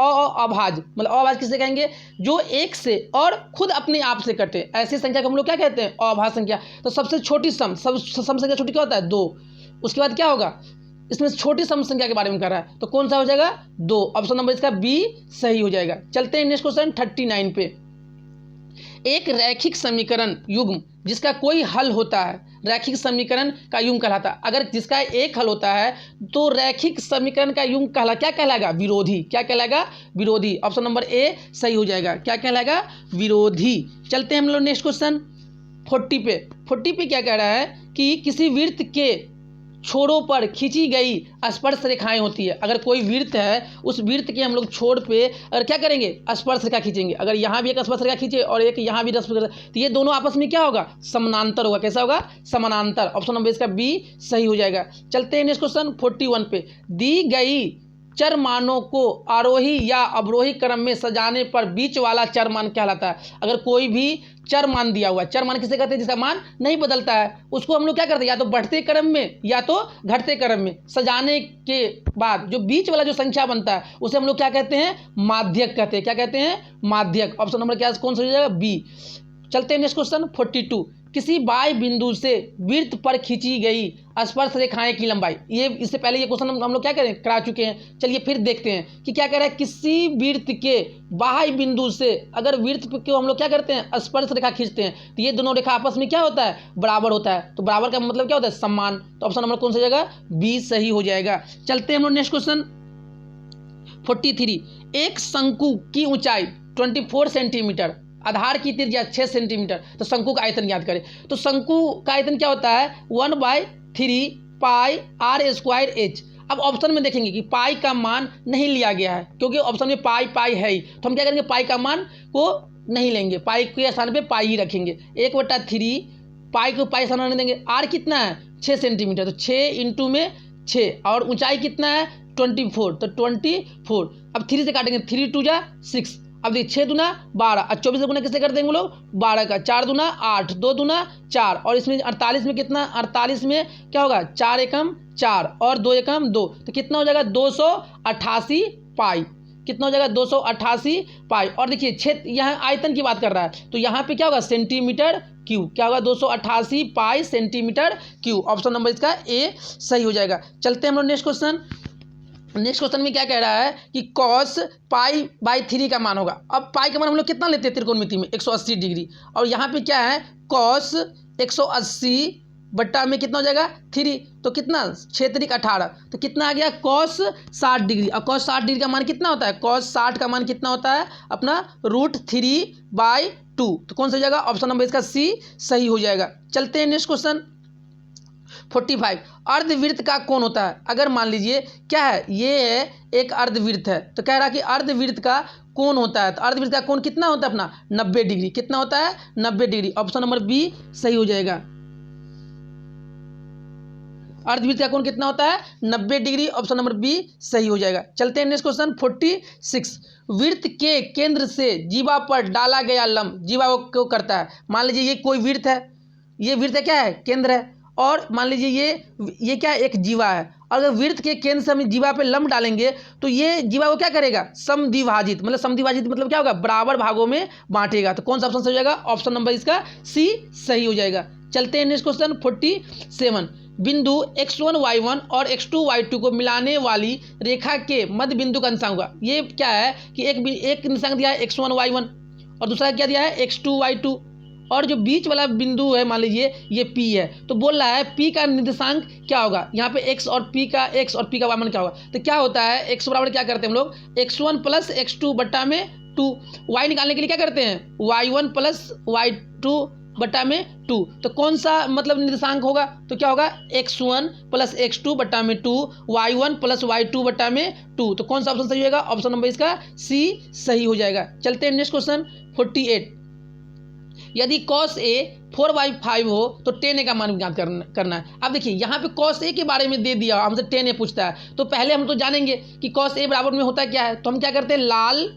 अभाज्य, मतलब अभाज्य किसे कहेंगे, जो 1 से और खुद अपने आप से कटे, ऐसी संख्या को हम लोग क्या कहते हैं अभाज्य संख्या। तो सबसे छोटी सम संख्या छोटी क्या होता है 2। उसके बाद क्या होगा, इसमें छोटी सम संख्या के बारे में कर रहा है, तो कौन सा हो जाएगा 2। ऑप्शन नंबर इसका बी सही हो जाएगा। चलते हैं नेक्स्ट क्वेश्चन 39 पे। एक रैखिक समीकरण युग्म जिसका कोई हल होता है रैखिक समीकरण का युग्म कहलाता है। अगर जिसका एक हल होता है तो रैखिक समीकरण का युग्म क्या कहलाएगा, विरोधी। क्या कहलाएगा, विरोधी। ऑप्शन नंबर ए सही हो जाएगा। क्या कहलाएगा, विरोधी। चलते हैं हम लोग नेक्स्ट क्वेश्चन 40 पे। 40 पे क्या कह रहा है कि किसी वृत्त के छोरों पर खींची गई स्पर्श रेखाएं होती है। अगर कोई वृत्त है उस वृत्त के हम लोग छोर पे अगर क्या करेंगे स्पर्श रेखा खींचेंगे, अगर यहाँ भी एक स्पर्श रेखा खींचे और एक यहाँ भी स्पर्श रेखा, तो ये दोनों आपस में क्या होगा, समानांतर होगा। कैसा होगा, समानांतर। ऑप्शन नंबर इसका बी सही हो जाएगा। चलते हैं नेक्स्ट क्वेश्चन 41 पे। दी गई चर मानों को आरोही या अवरोही क्रम में सजाने पर बीच वाला चर मान कहलाता है। अगर कोई भी चर मान दिया हुआ, चर मान किसे कहते हैं, जिसका मान नहीं बदलता है, उसको हम लोग क्या करते हैं, या तो बढ़ते क्रम में या तो घटते क्रम में सजाने के बाद जो बीच वाला जो संख्या बनता है उसे हम लोग क्या कहते हैं, माध्यक कहते हैं। क्या कहते हैं, माध्यक। ऑप्शन नंबर क्या कौन सा हो जाएगा, बी। चलते हैं नेक्स्ट क्वेश्चन 42। किसी बाह्य बिंदु से वृत्त पर खींची गई स्पर्श रेखाएं की लंबाई। ये इससे पहले ये क्वेश्चन हम लोग क्या करें करा चुके हैं। चलिए फिर देखते हैं कि क्या कह रहा है, किसी वृत्त के बाह्य बिंदु से अगर वृत्त को हम लोग क्या करते हैं स्पर्श रेखा खींचते हैं तो ये दोनों रेखा आपस में क्या होता है, बराबर होता है। तो बराबर का मतलब क्या होता है, समान। तो ऑप्शन नंबर कौन सा जाएगा, बी सही हो जाएगा। चलते हैं हम लोग नेक्स्ट क्वेश्चन 43। एक शंकु की ऊंचाई 24 सेंटीमीटर, आधार की त्रिज्या 6 सेंटीमीटर, तो शंकु का आयतन याद करें। तो शंकु का आयतन क्या होता है 1/3 पाई r² h। अब ऑप्शन में देखेंगे कि पाई का मान नहीं लिया गया है, क्योंकि ऑप्शन में पाई है ही, तो हम क्या करेंगे पाई का मान को नहीं लेंगे, पाई के स्थान पे पाई ही रखेंगे। 1/3 पाई को पाई स्थान नहीं देंगे। r कितना है 6 सेंटीमीटर, तो 6 इंटू में 6, और ऊंचाई कितना है 24, तो 24। अब 3 से काटेंगे, 3 2 जा 6। अब देखिए 6 दूना 12 और 24 से गुना किससे कर देंगे लोग 12 का, 4 दूना 8, 2 दूना 4, और इसमें 48 में कितना, 48 में क्या होगा 4 एकम 4 और 2 एकम 2, तो कितना हो जाएगा 288 पाई। कितना हो जाएगा 288 पाई। और देखिए क्षेत्र यहाँ आयतन की बात कर रहा है, तो यहाँ पे क्या होगा सेंटीमीटर क्यूब। क्या होगा 288 पाई सेंटीमीटर क्यूब। ऑप्शन नंबर इसका ए सही हो जाएगा। चलते हैं हम लोग नेक्स्ट क्वेश्चन नेक्स्ट क्वेश्चन में क्या कह रहा है कि कॉस पाई बाई 3 का मान होगा। अब पाई का मान हम लोग कितना लेते हैं त्रिकोणमिति में 180 डिग्री, और यहाँ पे क्या है कॉस 180 बट्टा में कितना हो जाएगा 3, तो कितना 6 3 18, तो कितना आ गया कॉस 60 डिग्री। और कॉस 60 डिग्री का मान कितना होता है, कॉस 60 का मान कितना होता है अपना √3/2। तो कौन सा हो जाएगा ऑप्शन नंबर इसका सी सही हो जाएगा। चलते हैं नेक्स्ट क्वेश्चन 45। अर्धवृत्त का कोण होता है, अगर मान लीजिए क्या है ये है एक अर्धवृत्त है, तो कह रहा है कि अर्धवृत्त का कोण होता है, तो अर्धवृत्त का कोण कितना होता है अपना 90 डिग्री। कितना होता है 90 डिग्री, ऑप्शन नंबर बी सही हो जाएगा। अर्धवृत्त का कोण कितना होता है 90 डिग्री, ऑप्शन नंबर बी सही हो जाएगा। चलते हैं नेक्स्ट क्वेश्चन 46। वृत्त के केंद्र से जीवा पर डाला गया लंब जीवा को करता है। मान लीजिए ये कोई वृत्त है, ये वृत्त क्या है केंद्र है, और मान लीजिए ये क्या है एक जीवा है, और अगर वृत्त के केंद्र से हम जीवा पे लंब डालेंगे तो ये जीवा को क्या करेगा समद्विभाजित, मतलब समद्विभाजित मतलब क्या होगा बराबर भागों में बांटेगा। तो कौन सा ऑप्शन सही हो जाएगा, ऑप्शन नंबर इसका सी सही हो जाएगा। चलते हैं नेक्स्ट क्वेश्चन 47। बिंदु x1 y1 और x2 y2 को मिलाने वाली रेखा के मध्य बिंदु का निशांक होगा। ये क्या है कि एक निशांक दिया है x1 y1 और दूसरा क्या दिया है x2 y2, और जो बीच वाला बिंदु है मान लीजिए ये P है, तो बोल रहा है P का निर्देशांक क्या होगा। यहाँ पे x और P का y मान क्या होगा, तो क्या होता है x बराबर क्या करते हैं हम लोग x1 प्लस x2 बट्टा में 2, y निकालने के लिए क्या करते हैं y1 प्लस y2 बट्टा में 2, तो कौन सा मतलब निर्देशांक होगा, तो क्या होगा x1 प्लस x2 बट्टा में 2, y1 प्लस y2 बट्टा में 2, तो कौन सा ऑप्शन सही होगा, ऑप्शन नंबर इसका सी सही हो जाएगा। चलते हैं नेक्स्ट क्वेश्चन 48। यदि cos A 4/5 हो तो tan A का मान ज्ञात करना है। अब देखिए यहाँ पे cos A के बारे में दे दिया, हमसे tan A पूछता है, तो पहले हम तो जानेंगे कि cos A बराबर में होता क्या है, तो हम क्या करते हैं लाल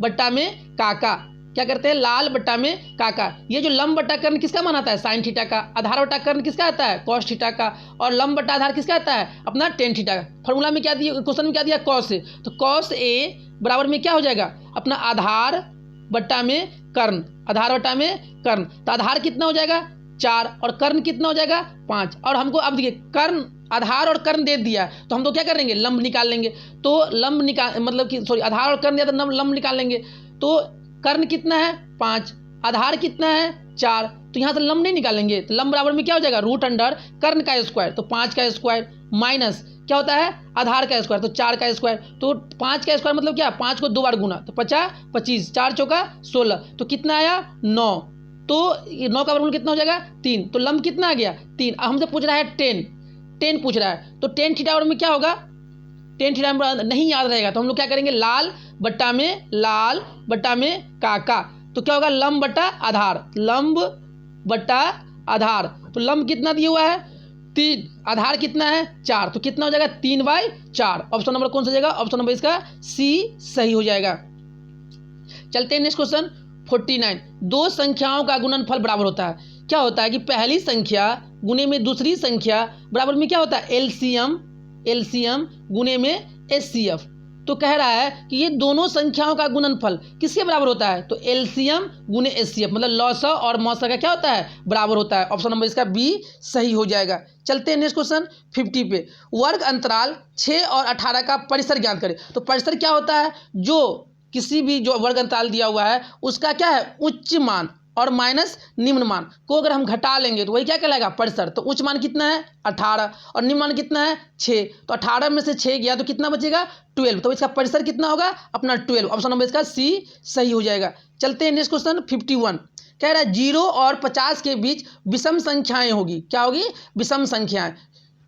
बट्टा में काका, क्या करते हैं लाल बट्टा में काका। ये जो लंब बट्टा कर्ण किसका मान आता है साइन थीटा का, आधार बट्टा कर्ण किसका आता है कॉस थीटा का, और लंब बट्टा आधार किसका आता है अपना टेन थीटा का। फॉर्मूला में क्या दिया, क्वेश्चन में क्या दिया कॉस A, तो कॉस A बराबर में क्या हो जाएगा अपना आधार बट्टा में कर्ण, आधार बट्टा में कर्ण, तो आधार कितना हो जाएगा 4 और कर्ण कितना हो जाएगा 5। और हमको अब देखिए कर्ण आधार और कर्ण दे दिया तो हम तो क्या करेंगे लंब निकाल लेंगे, तो लंब निकाल मतलब कि सॉरी आधार और कर्ण दिया तो लंब निकाल लेंगे। तो कर्ण कितना है 5, आधार कितना है 4, तो यहाँ से लंब नहीं निकालेंगे, तो लंब बराबर में क्या हो जाएगा रूट अंडर कर्ण का स्क्वायर, तो 5 का स्क्वायर माइनस क्या होता है आधार का स्क्वायर, तो 4 का स्क्वायर, तो 5 का स्क्वायर मतलब क्या 5 को 2 बार गुना, तो 50 25, 4 चौका 16, तो कितना आया 9, तो 9 का वर्गमूल कितना हो जाएगा 3, तो लंब कितना आ गया 3। अब हमसे पूछ रहा है 10 पूछ रहा है, तो 10 थीटा में क्या होगा 10 थीटा नहीं याद रहेगा, तो हम लोग क्या करेंगे लाल बट्टा में काका, तो क्या होगा लंब बट्टा आधार, लंब बट्टा आधार, तो लंब कितना दिया हुआ है 3, आधार कितना है 4, तो कितना हो जाएगा 3/4। ऑप्शन नंबर कौन सा जाएगा, ऑप्शन नंबर इसका सी सही हो जाएगा। चलते हैं नेक्स्ट क्वेश्चन 49। दो संख्याओं का गुणनफल बराबर होता है। क्या होता है कि पहली संख्या गुने में दूसरी संख्या बराबर में क्या होता है एलसीएम गुने में एचसीएफ। तो कह रहा है कि ये दोनों संख्याओं का गुणनफल किसके बराबर होता है, तो एलसीएम गुने एचसीएफ मतलब लॉसा और मौसा का क्या होता है बराबर होता है। ऑप्शन नंबर इसका बी सही हो जाएगा। चलते हैं नेक्स्ट क्वेश्चन 50 पे। वर्ग अंतराल 6 और 18 का परिसर ज्ञात करें। तो परिसर क्या होता है, जो किसी भी जो वर्ग अंतराल दिया हुआ है उसका क्या है उच्च मान और माइनस निम्न मान को अगर हम घटा लेंगे तो वही क्या कहलाएगा परिसर। तो उच्च मान कितना है 18 और निम्न मान कितना है 6, तो 18 में से 6 गया तो कितना बचेगा 12, तो इसका परिसर कितना होगा अपना 12। ऑप्शन नंबर इसका सी सही हो जाएगा। चलते हैं नेक्स्ट क्वेश्चन 51। कह रहा है 0 और 50 के बीच विषम संख्याएं होगी। क्या होगी विषम संख्याएं।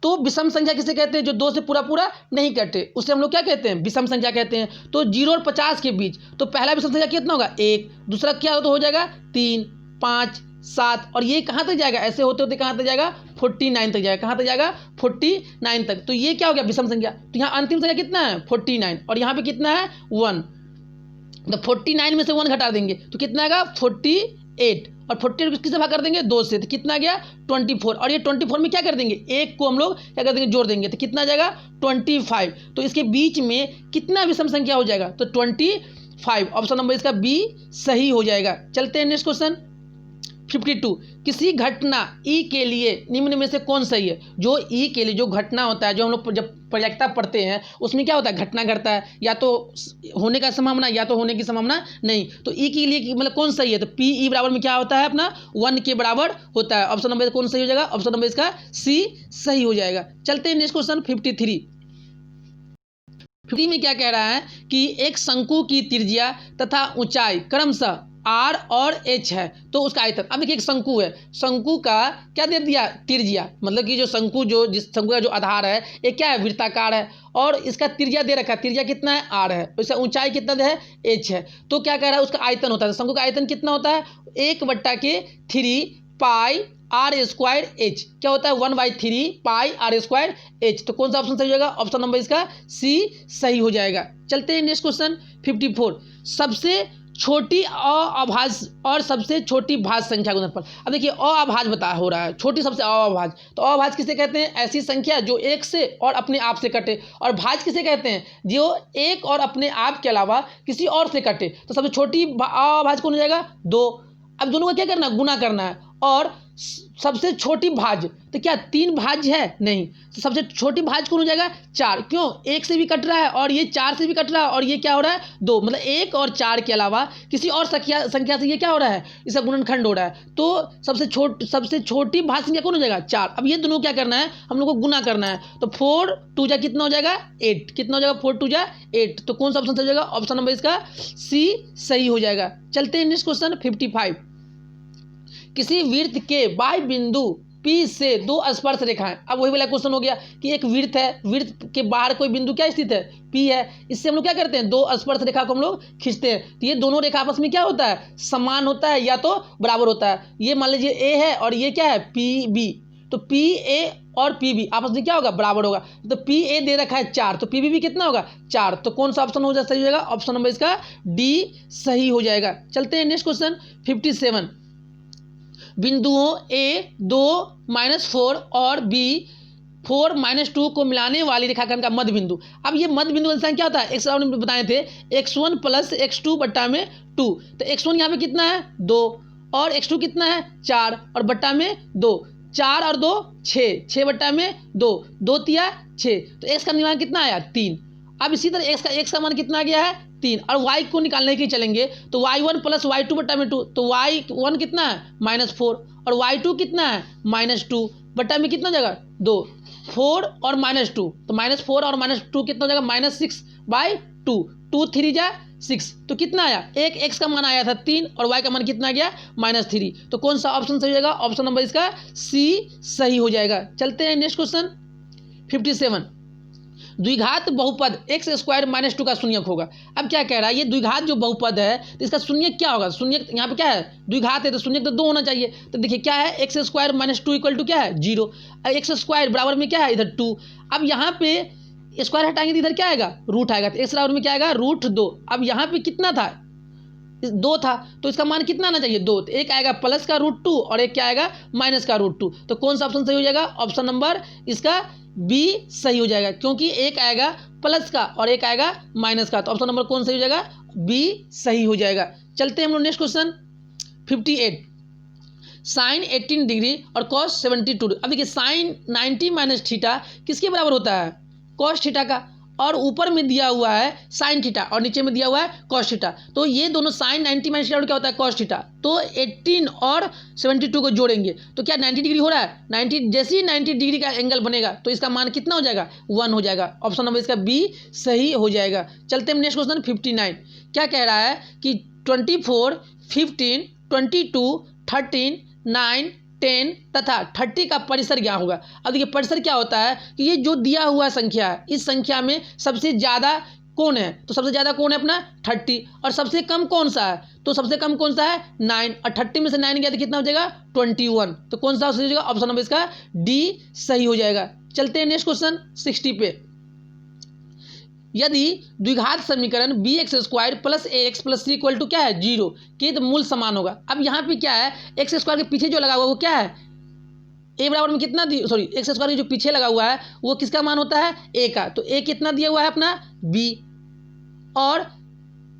तो विषम संख्या किसे कहते हैं, जो 2 से पूरा नहीं कटे उसे हम लोग क्या कहते हैं विषम संख्या कहते हैं। तो 0 और 50 के बीच तो पहला विषम संख्या कितना होगा 1, दूसरा क्या तो हो जाएगा 3, 5, 7 और ये कहाँ तक जाएगा ऐसे होते होते कहाँ तक जाएगा 49 तक जाएगा। कहाँ तक जाएगा 49 तक। तो ये क्या हो गया विषम संख्या। तो यहाँ अंतिम संख्या कितना है 49 और यहाँ पे कितना है 1, तो 49 में से 1 घटा देंगे तो कितना आएगा 48 और 48 किससे भाग कर देंगे 2 से, तो कितना गया 24 और ये 24 में क्या कर देंगे 1 को हम लोग क्या कर देंगे जोड़ देंगे तो कितना जाएगा 25। तो इसके बीच में कितना विषम संख्या हो जाएगा तो 25। ऑप्शन नंबर इसका बी सही हो जाएगा। चलते हैं नेक्स्ट क्वेश्चन 52 किसी घटना ई के लिए निम्न में से कौन सही है। जो ई के लिए जो घटना होता है, जो हम लोग जब प्रायिकता पढ़ते हैं उसमें क्या होता है, घटना घटता है, या तो होने का संभावना या तो होने की संभावना नहीं। तो ई के लिए मतलब कौन सही है, तो पी ई बराबर में क्या होता है अपना 1 के बराबर होता है। ऑप्शन नंबर कौन सही हो जाएगा, ऑप्शन नंबर इसका सी सही हो जाएगा। चलते हैं नेक्स्ट क्वेश्चन 53 में क्या कह रहा है कि एक शंकु की त्रिज्या तथा ऊंचाई क्रमशः R और H है तो उसका आयतन। अब देखिए एक शंकु है, शंकु का क्या दे दिया, त्रिज्या, मतलब कि जो शंकु जिस शंकु का जो आधार है ये क्या है, वृत्ताकार है, और इसका त्रिज्या दे रखा है, त्रिज्या कितना है R है, तो इसका ऊंचाई कितना है H है। तो क्या कह रहा है उसका आयतन होता है, शंकु का आयतन कितना होता है 1/3 पाई R स्क्वायर H, क्या होता है 1/3 पाई R स्क्वायर H। तो कौन सा ऑप्शन सही हो जाएगा, ऑप्शन नंबर इसका सी सही हो जाएगा। चलते हैं नेक्स्ट क्वेश्चन 54 सबसे छोटी अभाज्य और सबसे छोटी भाज्य संख्या का गुणनफल। अब देखिए अभाज्य बता हो रहा है, छोटी सबसे अभाज्य, तो अभाज्य किसे कहते हैं, ऐसी संख्या जो एक से और अपने आप से कटे, और भाज्य किसे कहते हैं जो एक और अपने आप के अलावा किसी और से कटे। तो सबसे छोटी अभाज्य कौन हो जाएगा 2। अब दोनों का क्या करना है, गुना करना है। और सबसे छोटी भाज्य तो क्या 3 भाज्य है, नहीं, तो सबसे छोटी भाज्य कौन हो जाएगा 4, क्यों 1 से भी कट रहा है और ये 4 से भी कट रहा है, और ये क्या हो रहा है 2, मतलब 1 और 4 के अलावा किसी और संख्या से ये क्या हो रहा है, इसका गुणनखंड हो रहा है। तो सबसे छोटी भाज्य संख्या कौन हो जाएगा 4। अब ये दोनों क्या करना है, हम लोग को गुना करना है। तो 4 2 जा कितना हो जाएगा 8, कितना हो जाएगा 4 2 जा 8। तो कौन सा ऑप्शन सही हो जाएगा, ऑप्शन नंबर इसका सी सही हो जाएगा। चलते हैं नेक्स्ट क्वेश्चन 55 किसी वृत्त के बाह्य बिंदु P से 2 स्पर्श रेखाएं। अब वही वाला क्वेश्चन हो गया कि एक वृत्त है, वृत्त के बाहर कोई बिंदु क्या स्थित है P है, इससे हम लोग क्या करते हैं 2 स्पर्श रेखा को हम लोग खींचते हैं। तो ये दोनों रेखा आपस में क्या होता है, समान होता है या तो बराबर होता है। ये मान लीजिए A है और ये क्या है PB, तो PA और PB आपस में क्या होगा, बराबर होगा। तो PA दे रखा है 4, तो PB भी कितना होगा 4। तो कौन सा ऑप्शन हो जाएगा सही हो जाएगा, ऑप्शन नंबर इसका D सही हो जाएगा। चलते हैं नेक्स्ट क्वेश्चन 57 बिंदुओं A 2 -4 और B 4 -2 को मिलाने वाली रेखाखंड का मध्य बिंदु। अब ये मध्य बिंदु का क्या होता है, एक हमने बताए थे x1 + x2 बट्टा में 2। तो x1 यहाँ पे कितना है 2 और x2 कितना है 4 और बट्टा में 2, 4 और 2 6, 6 बट्टा में 2, 2 तिया 6। तो x का मान कितना आया 3। अब इसी तरह x का मान कितना आ गया है 3, और y को निकालने के चलेंगे तो y1 + y2 बट्टा में 2, तो y1 कितना है -4 और y2 कितना है -2 बट्टा में कितना हो जाएगा 2, 4 और -2, तो -4 और -2 कितना हो जाएगा -6/2, 2 3 जा 6। तो कितना आया, एक x का मान आया था 3 और y का मान कितना आ गया -3। तो कौन सा ऑप्शन सही हो जाएगा, ऑप्शन नंबर इसका सी सही हो जाएगा। चलते हैं नेक्स्ट क्वेश्चन 57 द्विघात बहुपद x² - 2 का शून्यक होगा। अब क्या कह रहा है, ये द्विघात जो बहुपद है तो इसका शून्यक क्या होगा, शून्यक यहाँ पे क्या है द्विघात है तो शून्यक तो 2 होना चाहिए। तो देखिए क्या है x² - 2 इक्वल टू क्या है 0, x² बराबर में क्या है इधर 2। अब यहाँ पे स्क्वायर हटाएंगे तो इधर क्या आएगा रूट आएगा, तो x बराबर में क्या आएगा √2। अब यहाँ पे कितना था 2 था, तो इसका मान कितना आना चाहिए 2, तो एक आएगा प्लस का √2 और एक क्या आएगा माइनस का √2। तो कौन सा ऑप्शन सही हो जाएगा, ऑप्शन नंबर इसका बी सही हो जाएगा, क्योंकि एक आएगा प्लस का और एक आएगा माइनस का। तो ऑप्शन नंबर कौन सही हो जाएगा, बी सही हो जाएगा। चलते हैं हम लोग नेक्स्ट क्वेश्चन 58 साइन 18 डिग्री और कॉस 72। अब देखिए साइन 90 - थीटा किसके बराबर होता है कॉस थीटा का, और ऊपर में दिया हुआ है साइन थीटा और नीचे में दिया हुआ है कॉस थीटा। तो ये दोनों साइन 90 - थीटा क्या होता है कॉस थीटा। तो 18 और 72 को जोड़ेंगे तो क्या 90 डिग्री हो रहा है, 90 जैसे ही 90 डिग्री का एंगल बनेगा तो इसका मान कितना हो जाएगा 1 हो जाएगा। ऑप्शन नंबर इसका बी सही हो जाएगा। चलते हैं नेक्स्ट क्वेश्चन 59 क्या कह रहा है कि 24 15 22 13 9 10 तथा 30 का परिसर क्या होगा। अब देखिए परिसर क्या होता है कि ये जो दिया हुआ संख्या है इस संख्या में सबसे ज़्यादा कौन है, तो सबसे ज़्यादा कौन है अपना 30, और सबसे कम कौन सा है, तो सबसे कम कौन सा है 9, और 30 में से 9 गया तो कितना हो जाएगा 21। तो कौन सा सही हो जाएगा, ऑप्शन नंबर इसका डी सही हो जाएगा। चलते हैं नेक्स्ट क्वेश्चन 60 पे। यदि द्विघात समीकरण bx² + ax + c equal to क्या है 0 के तो मूल समान होगा। अब यहाँ पे क्या है x² के पीछे जो लगा हुआ वो क्या है a बराबर में कितना x² के जो पीछे लगा हुआ है वो किसका मान होता है a का, तो a कितना दिया हुआ है अपना b, और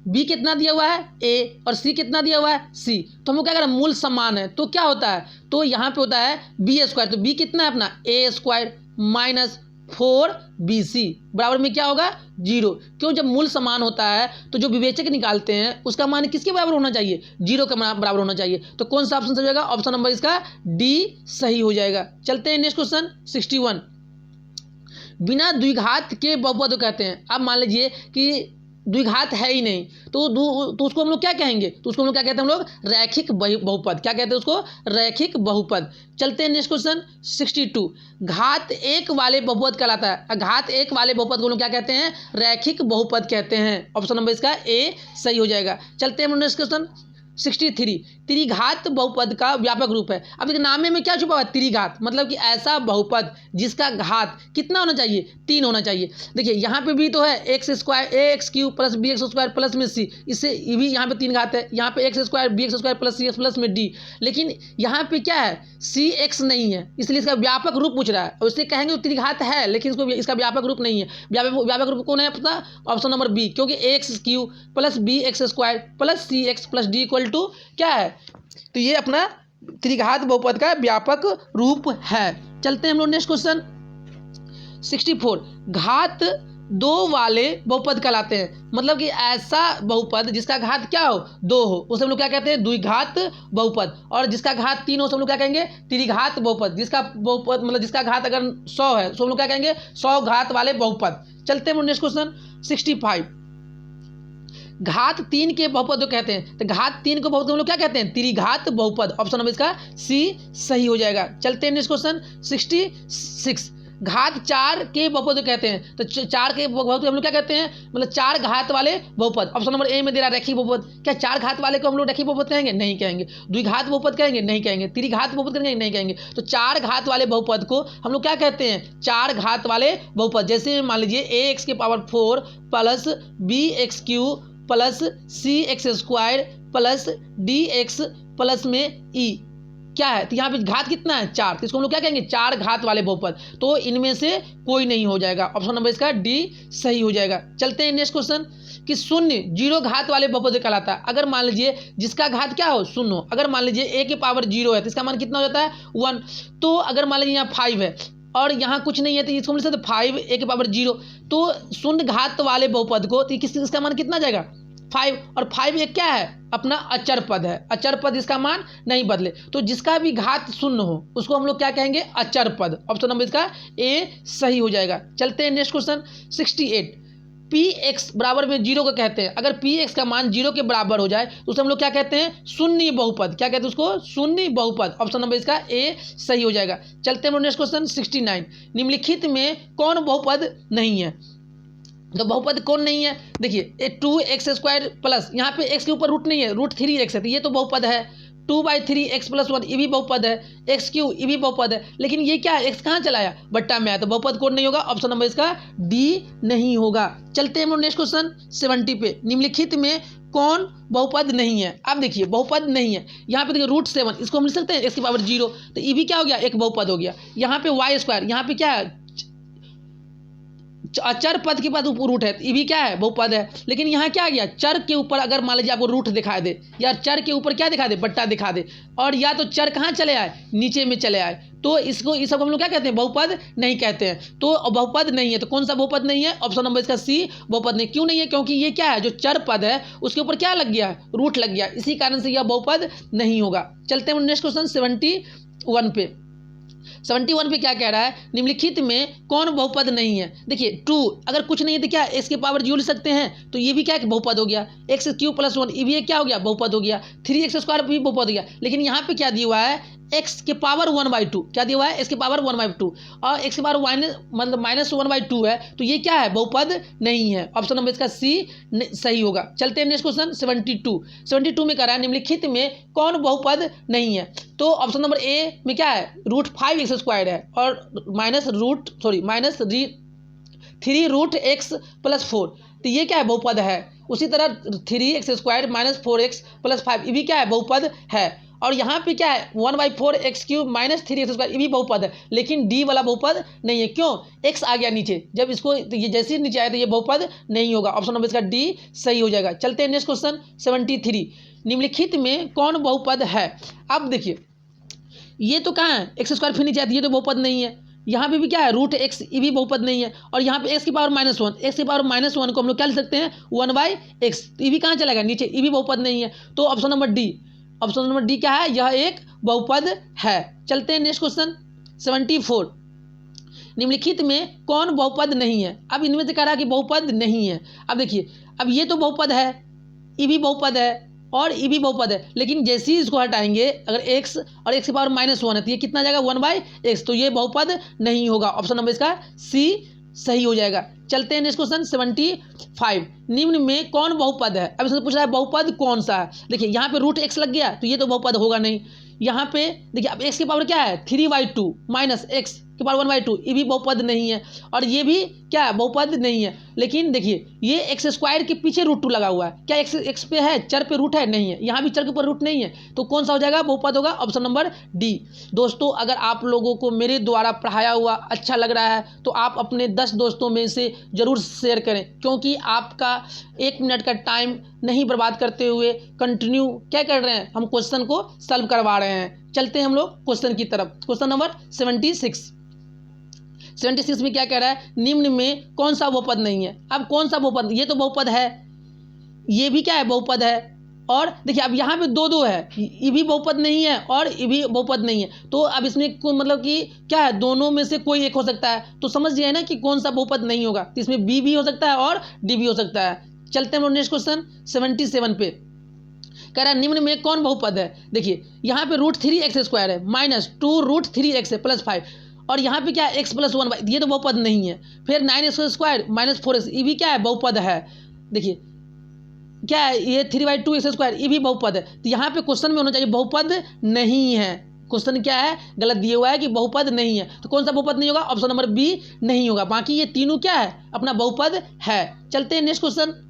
बी कितना दिया हुआ है ए और सी कितना दिया हुआ है सी, तो हम लोग क्या करें मूल समान है तो क्या होता है, तो यहाँ पे होता है बी स्क्वायर, तो बी कितना है अपना ए स्क्वायर माइनस 4bc बराबर में क्या होगा 0। क्यों, जब मूल समान होता है तो जो विवेचक निकालते हैं उसका मान किसके बराबर होना चाहिए 0 के बराबर होना चाहिए। तो कौन सा ऑप्शन सही हो जाएगा, ऑप्शन नंबर इसका डी सही हो जाएगा। चलते हैं नेक्स्ट क्वेश्चन 61। बिना द्विघात के बहुपद को कहते हैं। अब मान लीजिए कि द्विघात है ही नहीं तो उसको हम लोग क्या कहेंगे, तो उसको हम लोग क्या कहते हैं, हम लोग रैखिक बहुपद, क्या कहते हैं उसको रैखिक बहुपद। चलते हैं नेक्स्ट क्वेश्चन 62। घात एक वाले बहुपद कहलाता है, घात एक वाले बहुपद को हम लोग क्या कहते हैं रैखिक बहुपद कहते हैं। ऑप्शन नंबर इसका ए सही हो जाएगा। चलते हैं नेक्स्ट क्वेश्चन 63। त्रिघात बहुपद का व्यापक रूप है। अब देखिए नामे में क्या छुपा हुआ है त्रिघात, मतलब कि ऐसा बहुपद जिसका घात कितना होना चाहिए 3 होना चाहिए। देखिए यहाँ पे भी तो है X square A X cube plus B X square plus में सी, इससे ये भी यहाँ पे 3 घात है, यहाँ पे X square B X square plus C X plus में डी, लेकिन यहाँ पे क्या है सी एक्स नहीं है, इसलिए इसका व्यापक रूप पूछ रहा है और इसलिए कहेंगे त्रिघात है लेकिन इसको इसका व्यापक रूप नहीं है। व्यापक रूप कौन है पता, ऑप्शन नंबर बी, क्योंकि X cube plus B X square plus C X plus D equal to क्या है, तो ये अपना त्रिघात बहुपद का व्यापक रूप है। चलते हैं हम लोग नेक्स्ट क्वेश्चन 64। घात 2 वाले बहुपद कहलाते हैं, मतलब कि ऐसा बहुपद जिसका घात क्या हो 2 हो उसे हम लोग क्या कहते हैं द्विघात बहुपद, और जिसका घात 3 हो उसे हम लोग क्या कहेंगे त्रिघात बहुपद। जिसका बहुपद मतलब जिसका घात अगर 100 है तो हम लोग क्या कहेंगे 100 घात वाले बहुपद। चलते हैं नेक्स्ट क्वेश्चन 65। घात 3 के बहुपद को कहते हैं, तो घात 3 के बहुपद हम लोग क्या कहते हैं त्रिघात बहुपद। ऑप्शन नंबर इसका सी सही हो जाएगा। चलते हैं नेक्स्ट क्वेश्चन 66। घात 4 के बहुपद को कहते हैं, तो 4 के बहुपद हम लोग क्या कहते हैं, मतलब 4 घात वाले बहुपद। ऑप्शन नंबर ए में दे रहा रैखिक बहुपद। क्या 4 घात वाले को हम लोग रैखिक बहुपद कहेंगे, नहीं कहेंगे। द्विघात बहुपद कहेंगे, नहीं कहेंगे। त्रिघात बहुपद कहेंगे, नहीं कहेंगे। तो 4 घात वाले बहुपद को हम लोग क्या कहते हैं 4 घात वाले बहुपद। जैसे मान लीजिए ए एक्स के power 4 plus B X cube plus C X square plus D X plus में ई क्या है, तो यहाँ पे घात कितना है 4, तो इसको हम लोग क्या कहेंगे 4 घात वाले बहुपद। तो इनमें से कोई नहीं हो जाएगा, ऑप्शन नंबर इसका डी सही हो जाएगा। चलते हैं नेक्स्ट क्वेश्चन कि 0 घात वाले बहुपद कहलाता है। अगर मान लीजिए जिसका घात क्या हो 0, अगर मान लीजिए ए के पावर 0 है तो इसका मान कितना हो जाता है 1। तो अगर मान लीजिए यहाँ 5 है और यहाँ कुछ नहीं है तो इसको मिल सकते 5 ए के पावर 0, तो 0 घात वाले बहुपद को तो किसका मान कितना जाएगा 5, और 5 एक क्या है अपना अचर पद है, अचर पद इसका मान नहीं बदले। तो जिसका भी घात 0 हो उसको हम लोग क्या कहेंगे अचर पद। ऑप्शन नंबर इसका ए सही हो जाएगा। चलते हैं नेक्स्ट क्वेश्चन 68। पी एक्स बराबर में 0 को कहते हैं। अगर पी एक्स का मान 0 के बराबर हो जाए तो उसे हम लोग क्या कहते हैं शून्य बहुपद। क्या कहते हैं उसको शून्य बहुपद। ऑप्शन नंबर इसका ए सही हो जाएगा। चलते हैं नेक्स्ट क्वेश्चन 69। निम्नलिखित में कौन बहुपद नहीं है, तो बहुपद कौन नहीं है, देखिए 2x स्क्वायर प्लस यहाँ पे x के ऊपर रूट नहीं है, रूट 3x है, तो ये तो बहुपद है। 2/3x + 1 ये भी बहुपद है, x³ ये भी बहुपद है, लेकिन ये क्या है x कहाँ चला आया बट्टा में आया, तो बहुपद कौन नहीं होगा, ऑप्शन नंबर इसका डी नहीं होगा। चलते हैं हम नेक्स्ट क्वेश्चन 70 पे। निम्नलिखित में कौन बहुपद नहीं है। अब देखिए बहुपद नहीं है, यहाँ पे देखिए √7 इसको हम लिख सकते हैं x की पावर 0, तो ये भी क्या हो गया एक बहुपद हो गया। यहाँ पे y², यहाँ पे क्या है अचर पद के पास रूट है, ये भी क्या है बहुपद है। लेकिन यहाँ क्या आ गया चर के ऊपर अगर मान लीजिए आपको रूट दिखा दे या चर के ऊपर क्या दिखा दे बट्टा दिखा दे, और या तो चर कहाँ चले आए नीचे में चले आए, तो इसको इस सब हम लोग क्या कहते हैं बहुपद नहीं कहते हैं। तो बहुपद नहीं है, तो कौन सा बहुपद नहीं है, ऑप्शन नंबर इसका सी बहुपद नहीं। क्यों नहीं है, क्योंकि ये क्या है जो चर पद है उसके ऊपर क्या लग गया रूट लग गया, इसी कारण से यह बहुपद नहीं होगा। चलते हैं नेक्स्ट क्वेश्चन 71 पे। 71 पे क्या कह रहा है, निम्नलिखित में कौन बहुपद नहीं है। देखिए 2 अगर कुछ नहीं है तो क्या x के पावर 0 लिख सकते हैं, तो ये भी क्या बहुपद हो गया। x³ + 1 ये भी क्या हो गया बहुपद हो गया। 3x² भी बहुपद हो गया। लेकिन यहाँ पे क्या दिया हुआ है x के पावर 1/2, क्या दिया हुआ है x के पावर 1/2, और x के पावर मतलब -1/2 है, तो ये क्या है बहुपद नहीं है। ऑप्शन नंबर इसका सी सही होगा। चलते हैं नेक्स्ट क्वेश्चन 72 में कह रहा है निम्नलिखित में कौन बहुपद नहीं है, तो ऑप्शन नंबर ए में क्या है √5x² है और -3√x + 4, तो ये क्या है बहुपद है। उसी तरह 3x² - 4x + 5 ये भी क्या है बहुपद है। और यहाँ पे क्या है 1/4x³ माइनस 3x² ये भी बहुपद है, लेकिन डी वाला बहुपद नहीं है। क्यों? x आ गया नीचे, जब इसको तो ये जैसे ही नीचे आया तो ये बहुपद नहीं होगा। ऑप्शन नंबर इसका डी सही हो जाएगा। चलते हैं नेक्स्ट क्वेश्चन 73। निम्नलिखित में कौन बहुपद है? अब देखिए ये तो कहाँ है x² फिर नीचे आती है, ये तो बहुपद नहीं है। यहाँ पे भी क्या है √x, ये भी बहुपद नहीं है। और यहाँ पे x⁻⁻1, x⁻⁻1 को हम लोग क्या लिख सकते हैं 1/x, ये भी कहाँ चलेगा नीचे, ये भी बहुपद नहीं है। तो option number D, option number D क्या है? यह एक बहुपद है। चलते हैं नेक्स्ट क्वेश्चन 74। निम्नलिखित में कौन बहुपद नहीं है? अब इनमें से कह रहा है कि बहुपद नहीं है। अब देखिए, अब ये तो बहुपद है, ये भी बहुपद है और ये भी बहुपद है, लेकिन जैसे ही इसको हटाएंगे अगर x और x⁻⁻1 है तो ये कितना जाएगा 1/x, तो ये बहुपद नहीं होगा। ऑप्शन नंबर इसका सी सही हो जाएगा। चलते हैं नेक्स्ट क्वेश्चन 75। निम्न में कौन बहुपद है? अब इसमें पूछ रहा है बहुपद कौन सा है। देखिए यहाँ पे √x लग गया तो ये तो बहुपद होगा नहीं। यहाँ पे देखिए अब x की पावर क्या है 3/2 माइनस x की पावर 1/2, ये भी बहुपद नहीं है और ये भी क्या है बहुपद नहीं है। लेकिन देखिए ये x² के पीछे √2 लगा हुआ है, क्या x पे है, चर पे रूट है? नहीं है। यहाँ भी चर के ऊपर रूट नहीं है, तो कौन सा हो जाएगा बहुपद होगा? Option number D. दोस्तों अगर आप लोगों को मेरे द्वारा पढ़ाया हुआ अच्छा लग रहा है तो आप अपने 10 दोस्तों में से ज़रूर शेयर करें, क्योंकि आपका 1 मिनट का टाइम नहीं बर्बाद करते हुए कंटिन्यू क्या कर रहे हैं, हम क्वेश्चन को सॉल्व करवा रहे हैं। चलते हैं हम लोग क्वेश्चन की तरफ। क्वेश्चन नंबर 76 में क्या कह रहा है? निम्न में कौन सा बहुपद नहीं है? अब कौन सा बहुपद? ये तो बहुपद है, ये भी क्या है बहुपद है, और देखिए अब यहाँ पे 2 है, ये भी बहुपद नहीं है और ये भी बहुपद नहीं है। तो अब इसमें मतलब कि क्या है, दोनों में से कोई एक हो सकता है। तो समझ गए ना कि कौन सा बहुपद नहीं होगा। तो इसमें बी भी हो सकता है और डी भी हो सकता है। चलते हैं हम लोग नेक्स्ट क्वेश्चन 77 पे। कह रहा है निम्न में कौन बहुपद है? देखिए यहाँ पे √3x² है माइनस 2√3x है प्लस 5, और यहाँ पे क्या है x + 1/, ये तो बहुपद नहीं है। फिर 9x² माइनस 4x, ये भी क्या है बहुपद है। देखिए क्या है ये 3/2x², ये भी बहुपद है। तो यहाँ पे क्वेश्चन में होना चाहिए बहुपद नहीं है। क्वेश्चन क्या है गलत दिया हुआ है कि बहुपद नहीं है, तो कौन सा बहुपद नहीं होगा? ऑप्शन नंबर बी नहीं होगा। बाकी ये तीनों क्या है अपना बहुपद है। चलते हैं नेक्स्ट क्वेश्चन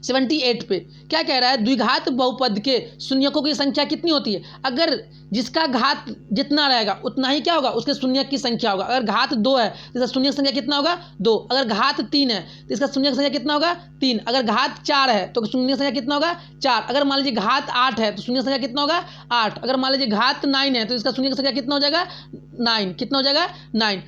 78 पे। क्या कह रहा है? द्विघात बहुपद के शून्यकों की संख्या कितनी होती है? अगर जिसका घात जितना रहेगा उतना ही क्या होगा उसके शून्यक की संख्या होगा। अगर घात 2 है तो इसका शून्यक संख्या कितना होगा 2। अगर घात 3 है तो इसका शून्यक संख्या कितना होगा 3। अगर घात 4 है तो शून्यक संख्या कितना होगा 4। अगर मान लीजिए घात 8 है तो शून्यक संख्या कितना होगा 8। अगर मान लीजिए घात 9 है तो इसका शून्यक संख्या कितना हो जाएगा 9। कितना हो जाएगा 9।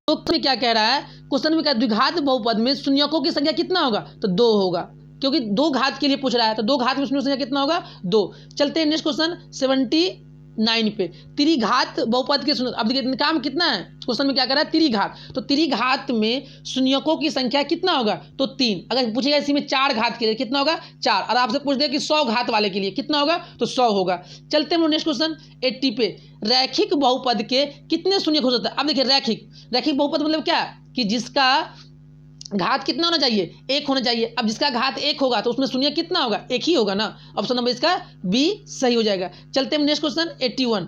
तो क्या कह रहा है क्वेश्चन में? क्या द्विघात बहुपद में शून्यकों की संख्या कितना होगा? तो 2 होगा, क्योंकि 2 घात के लिए पूछ रहा है, तो 2 घात में शून्य संख्या कितना होगा 2। चलते हैं नेक्स्ट क्वेश्चन 79 पे। त्रिघात बहुपद के शून्य। अब देखिए काम कितना है क्वेश्चन में, क्या कर रहा है त्रिघात, तो त्रिघात में शून्यकों की संख्या कितना होगा? तो 3। अगर पूछेगा इसी में 4 घात के लिए कितना होगा 4, और आपसे पूछ दे कि 100 घात वाले के लिए कितना होगा तो 100 होगा। चलते हैं नेक्स्ट क्वेश्चन 80 पे। रैखिक बहुपद के कितने शून्यक हो सकता है? अब देखिए रैखिक बहुपद मतलब क्या कि जिसका घात कितना होना चाहिए 1 होना चाहिए। अब जिसका घात 1 होगा तो उसमें शून्य कितना होगा 1 ही होगा ना। ऑप्शन नंबर इसका बी सही हो जाएगा। चलते हैं नेक्स्ट क्वेश्चन 81।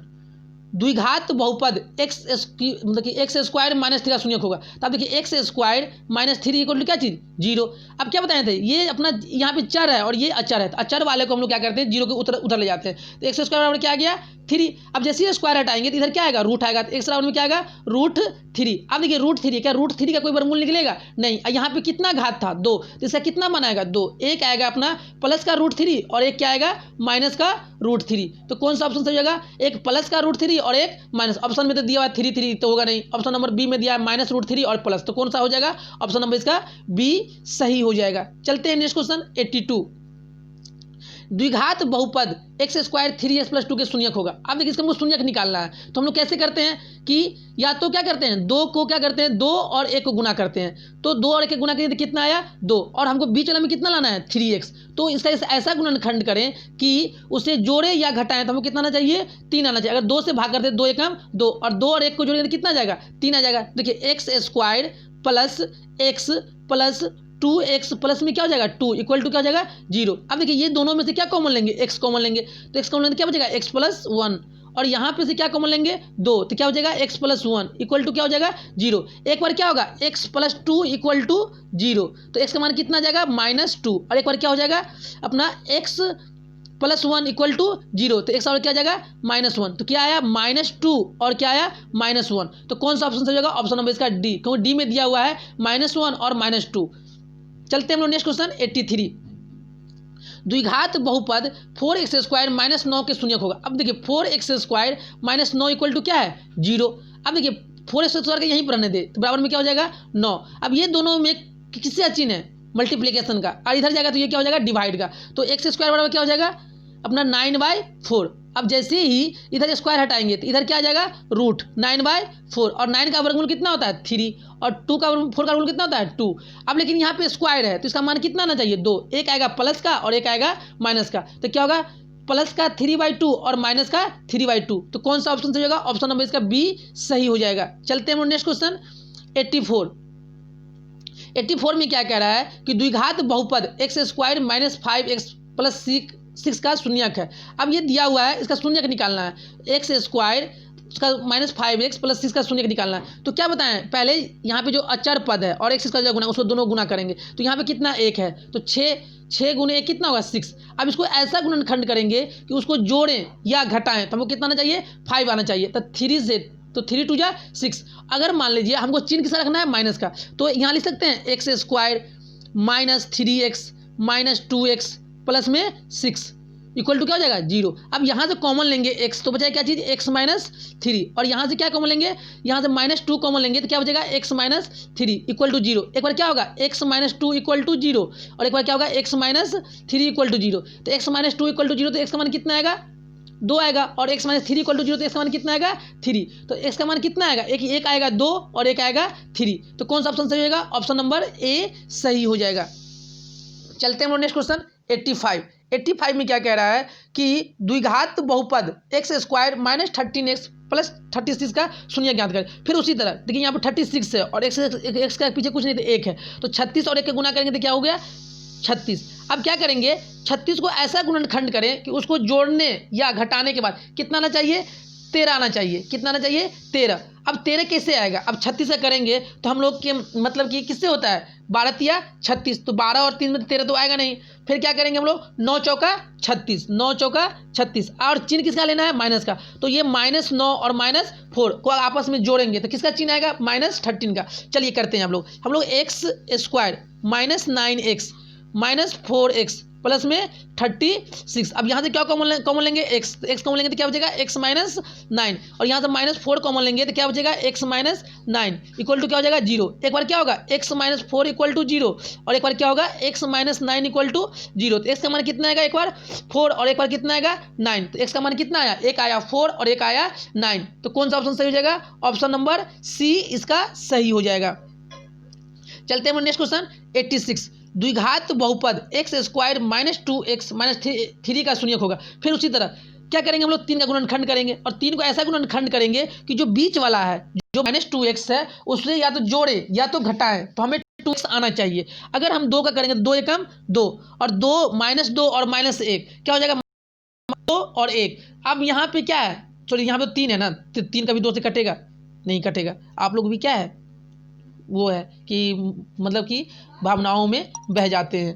द्विघात बहुपद मतलब कि x² माइनस 3 का शून्यक होगा। तो अब देखिए x² माइनस 3 इक्वल टू क्या चीज़ 0। अब क्या बताए थे ये अपना यहाँ पे चर है और ये अचर है, तो अचर वाले को हम लोग क्या करते हैं 0 के उधर ले जाते हैं। तो x² बराबर क्या आ गया 3। अब जैसे ही स्क्वायर हटाएंगे तो इधर क्या आएगा रूट आएगा, तो x बराबर में क्या आएगा √3। अब देखिए √3 क्या √3 का कोई वर्गमूल निकलेगा नहीं। यहाँ पे कितना घात था 2, तो इसका कितना मान आएगा 2। एक आएगा अपना प्लस का √3 और एक क्या आएगा माइनस का √3। तो कौन सा ऑप्शन सही होगा? एक प्लस का √3 और एक माइनस। ऑप्शन में तो दिया हुआ 3 तो होगा नहीं। ऑप्शन नंबर बी में दिया है माइनस √3 और प्लस, तो कौन सा हो जाएगा? ऑप्शन नंबर इसका बी सही हो जाएगा। चलते हैं नेक्स्ट क्वेश्चन 82। द्विघात बहुपद x² 3x + 2 के शून्यक होगा। अब देखिए इसका हमको शून्यक निकालना है, तो हम लोग कैसे करते हैं कि या तो क्या करते हैं 2 को क्या करते हैं 2 और 1 को गुना करते हैं। तो 2 और 1 के गुना करें तो कितना आया 2, और हमको बीच वाला में कितना लाना है 3x। तो इसका ऐसा गुणनखंड करें कि उसे जोड़े या घटाएं, तो हमको कितना आना चाहिए 3 आना चाहिए। अगर 2 से भाग करते हैं 2 एकम 2, और 2 और 1 को जोड़ेंगे तो कितना आ जाएगा 3 आ जाएगा। देखिए x² plus x plus 2x plus में क्या हो जाएगा 2 इक्वल टू क्या हो जाएगा 0। अब देखिए ये दोनों में से क्या कॉमन लेंगे x कॉमन लेंगे, तो x कॉमन लेंगे क्या बचेगा x + 1, और यहाँ पे से क्या कॉमन लेंगे 2, तो क्या हो जाएगा x + 1 इक्वल टू क्या हो जाएगा 0। एक बार क्या होगा x + 2 इक्वल टू 0, तो x का मान कितना आ जाएगा -2, और एक बार क्या हो जाएगा अपना x +1 इक्वल टू 0, तो x और क्या आ जाएगा -1, तो क्या आया -2 और क्या आया -1, तो कौन सा ऑप्शन सही होगा? ऑप्शन नंबर इसका डी, क्योंकि डी में दिया हुआ है -1 और -2। चलते हम लोग नेक्स्ट क्वेश्चन 83। द्विघात बहुपद 4x² -9 के शून्यक होगा। अब देखिए 4x² -9 इक्वल टू क्या है 0। अब देखिए 4x² के यहीं पर रहने दे, तो बराबर में क्या हो जाएगा 9। अब ये दोनों में किससे चिन्ह है? मल्टीप्लिकेशन का, और इधर जाएगा तो ये क्या हो जाएगा डिवाइड का, तो x² बराबर क्या हो जाएगा अपना 9/4। अब जैसे ही इधर स्क्वायर हटाएंगे तो इधर क्या आ जाएगा रूट 9/4, और 9 का वर्गमूल कितना होता है 3, और 4 का वर्गमूल कितना होता है 2। अब लेकिन यहाँ पे स्क्वायर है तो इसका मान कितना आना चाहिए 2, एक आएगा प्लस का और एक आएगा माइनस का, तो क्या होगा प्लस का 3/2 और माइनस का 3/2, तो कौन सा ऑप्शन सही होगा? ऑप्शन नंबर इसका बी सही हो जाएगा। चलते हैं नेक्स्ट क्वेश्चन 84। 84 में क्या कह रहा है कि द्विघात बहुपद x² -5x + 6 का शून्यक है। अब ये दिया हुआ है, इसका शून्यक निकालना है, x² उसका -5x + 6 का शून्यक निकालना है। तो क्या बताएं, पहले यहाँ पे जो अचर पद है और x का जो गुना उसको दोनों गुना करेंगे, तो यहाँ पे कितना 1 है, तो 6 गुने 1 कितना होगा 6। अब इसको ऐसा गुणनखंड करेंगे कि उसको जोड़ें या घटाएं, तो हमको कितना आना चाहिए 5 आना चाहिए, तो 3 से तो 3 × 2 = 6। अगर मान लीजिए हमको चिन्ह किसका रखना है माइनस का, तो यहाँ लिख सकते हैं x² -3x -2x प्लस में 6 इक्वल टू क्या हो जाएगा 0। अब यहाँ से कॉमन लेंगे x, तो बचाएगा क्या चीज़ x -3, और यहाँ से क्या कॉमन लेंगे, यहाँ से -2 कॉमन लेंगे तो क्या बचेगा x -3 इक्वल टू 0। एक बार क्या होगा x -2 इक्वल टू 0, और एक बार क्या होगा x -3 इक्वल टू 0। तो x -2 इक्वल टू 0, तो x का मान कितना आएगा 2 आएगा, और x -3 इक्वल टू 0, तो x का मान कितना आएगा 3, तो x का मान कितना आएगा एक आएगा 2 और एक आएगा 3, तो कौन सा ऑप्शन सही होगा? ऑप्शन नंबर ए सही हो जाएगा। चलते हैं हम लोग नेक्स्ट क्वेश्चन 85। 85 में क्या कह रहा है कि द्विघात बहुपद x² -13x + 36 का शून्य ज्ञात करें। फिर उसी तरह देखिए यहाँ पर 36 है और x का पीछे कुछ नहीं तो 1 है, तो 36 और 1 के गुना करेंगे तो क्या हो गया 36। अब क्या करेंगे 36 को ऐसा गुणनखंड करें कि उसको जोड़ने या घटाने के बाद कितना आना चाहिए 13 आना चाहिए। कितना आना चाहिए 13। अब 13 कैसे आएगा? अब 36 से करेंगे तो हम लोग के मतलब कि किससे होता है 12 या 36, तो 12 और 3 में 13 तो आएगा नहीं। फिर क्या करेंगे हम लोग 9 चौका 36, 9 चौका 36, और चिन्ह किसका लेना है माइनस का, तो ये -9 और -4 को आपस में जोड़ेंगे तो किसका चिन्ह आएगा -13 का। चलिए करते हैं हम लोग x² -9x -4x प्लस में 36। अब यहाँ से क्या कॉमन लेंगे x कॉमन लेंगे तो क्या बचेगा x -9, और यहाँ से -4 कॉमन लेंगे तो क्या बचेगा x -9 इक्वल टू क्या हो जाएगा 0। एक बार क्या होगा x -4 इक्वल टू 0, और एक बार क्या होगा x -9 इक्वल टू 0। तो x का मान कितना आएगा एक बार 4 और एक बार कितना आएगा 9, तो x का मान कितना आया एक आया 4 और एक आया 9, तो कौन सा ऑप्शन सही हो जाएगा? ऑप्शन नंबर सी इसका सही हो जाएगा। चलते हैं नेक्स्ट क्वेश्चन 86। द्विघात बहुपद x² -2x -3 का शून्यक होगा। फिर उसी तरह क्या करेंगे हम लोग 3 का गुणनखंड करेंगे, और 3 को ऐसा गुणनखंड करेंगे कि जो बीच वाला है जो -2x है उससे या तो जोड़े या तो घटाएं, तो हमें 2x आना चाहिए। अगर हम 2 का करेंगे तो 2 एकम 2, और 2 -2 और -1 क्या हो जाएगा 2 और 1। अब यहाँ पे क्या है सॉरी यहाँ पे 3 है ना, तो 3 का भी 2 से कटेगा नहीं कटेगा। आप लोग भी क्या है वो है कि मतलब कि भावनाओं में बह जाते हैं,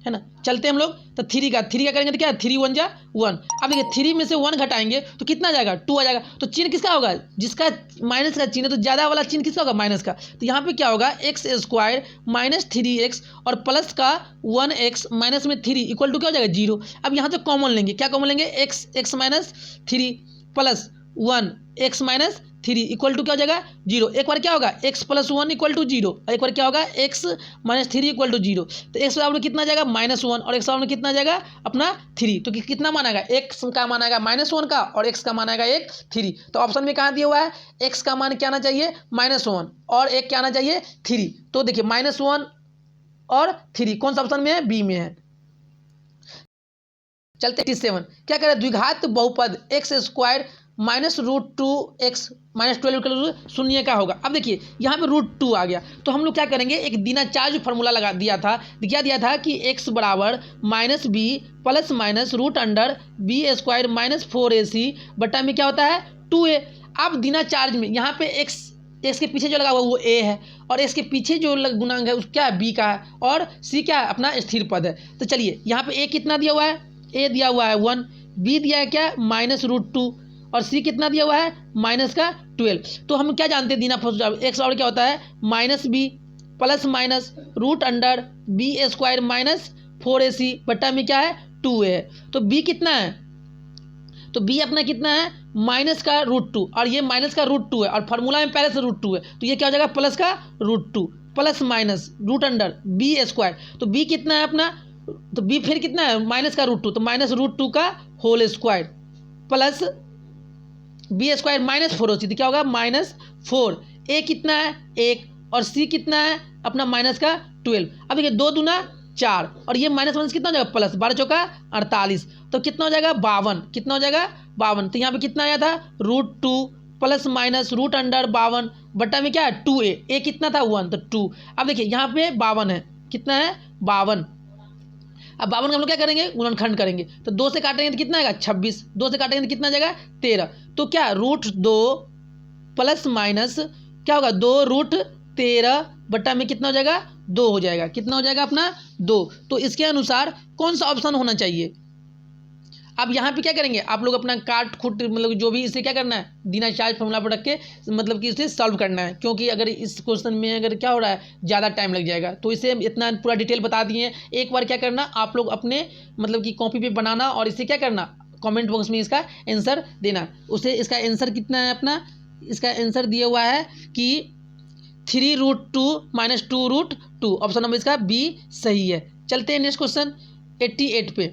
है ना। चलते हम लोग तो 3 का करेंगे तो क्या है 3 × 1 = 1। अब देखिए 3 में से 1 घटाएंगे तो कितना आ जाएगा 2 आ जाएगा, तो चिन्ह किसका होगा जिसका माइनस का चिन्ह है, तो ज़्यादा वाला चिन्ह किसका होगा माइनस का। तो यहाँ पे क्या होगा x² -3x और प्लस का 1x माइनस में 3 इक्वल टू क्या हो जाएगा 0। अब यहाँ से कॉमन लेंगे, क्या कॉमन लेंगे x -3 plus 1 x -3 equal to क्या हो जाएगा 0। एक बार क्या होगा x + 1 इक्वल टू 0, एक बार क्या होगा x -3 इक्वल टू 0। तो x बराबर कितना जाएगा -1 और x बराबर कितना जाएगा अपना 3, तो कितना मान आएगा x का मान आएगा -1 का और x का मान आएगा 3। तो ऑप्शन में कहाँ दिया हुआ है x का मान क्या आना चाहिए -1 और 1 क्या आना चाहिए 3। तो देखिए -1 और 3 कौन सा ऑप्शन में है बी में है। चलते 87 क्या कह रहा है द्विघात बहुपद x² -√2x -12 शून्य का होगा। अब देखिए यहाँ पे √2 आ गया, तो हम लोग क्या करेंगे एक दिनाचार्य फार्मूला लगा दिया था, क्या दिया था कि x बराबर -b plus minus √(b² -4ac बटा में क्या होता है 2a। अब दिनाचार्य में यहाँ पे x के पीछे जो लगा हुआ वो a है, और x के पीछे जो गुणांक है उस क्या है b का है, और c क्या है अपना स्थिर पद है। तो चलिए यहाँ पे a कितना दिया हुआ है ए दिया हुआ है 1, बी दिया है क्या -√2 और सी कितना दिया हुआ है -12। तो हम क्या जानते हैं दीना फर्स्ट एक्स और क्या होता है -b plus minus √b² -4ac बट्टा में क्या है 2a है। तो b कितना है, तो b अपना कितना है -√2 और ये -√2 है और फार्मूला में पहले से √2 है, तो ये क्या हो जाएगा प्लस का √2 प्लस माइनस √b²। तो b कितना है अपना, तो b फिर कितना है -√2 तो -√2 का होल स्क्वायर प्लस b² -4 तो क्या होगा -4। a कितना है 1 और c कितना है अपना -12। अब देखिए 2 दूना 4 और ये माइनस कितना हो जाएगा प्लस 12 चौका 48 तो कितना हो जाएगा 52। कितना हो जाएगा 52। तो यहाँ पे कितना आया था √2 प्लस माइनस √52 बट्टा में क्या है 2a। a कितना था 1 तो 2। अब देखिए यहाँ पे 52 है, कितना है 52। अब 52 का हम लोग क्या करेंगे गुणनखंड करेंगे, तो 2 से काटेंगे तो कितना आएगा 26, 2 से काटेंगे तो कितना आ जाएगा 13। तो क्या √2 प्लस माइनस क्या होगा 2√13 बट्टा में कितना हो जाएगा 2 हो जाएगा। कितना हो जाएगा अपना 2। तो इसके अनुसार कौन सा ऑप्शन होना चाहिए। अब यहाँ पे क्या करेंगे आप लोग अपना काट खुट मतलब जो भी इसे क्या करना है दीना चार्ज फॉर्मूला पर रख के मतलब कि इसे सॉल्व करना है, क्योंकि अगर इस क्वेश्चन में अगर क्या हो रहा है ज़्यादा टाइम लग जाएगा। तो इसे इतना पूरा डिटेल बता दिए हैं, एक बार क्या करना आप लोग अपने मतलब कि कॉपी पे बनाना और इसे क्या करना कमेंट बॉक्स में इसका आंसर देना। उसे इसका आंसर कितना है अपना, इसका आंसर दिया हुआ है कि 3√2 -2√2 ऑप्शन नंबर इसका बी सही है। चलते हैं नेक्स्ट क्वेश्चन 88 पे।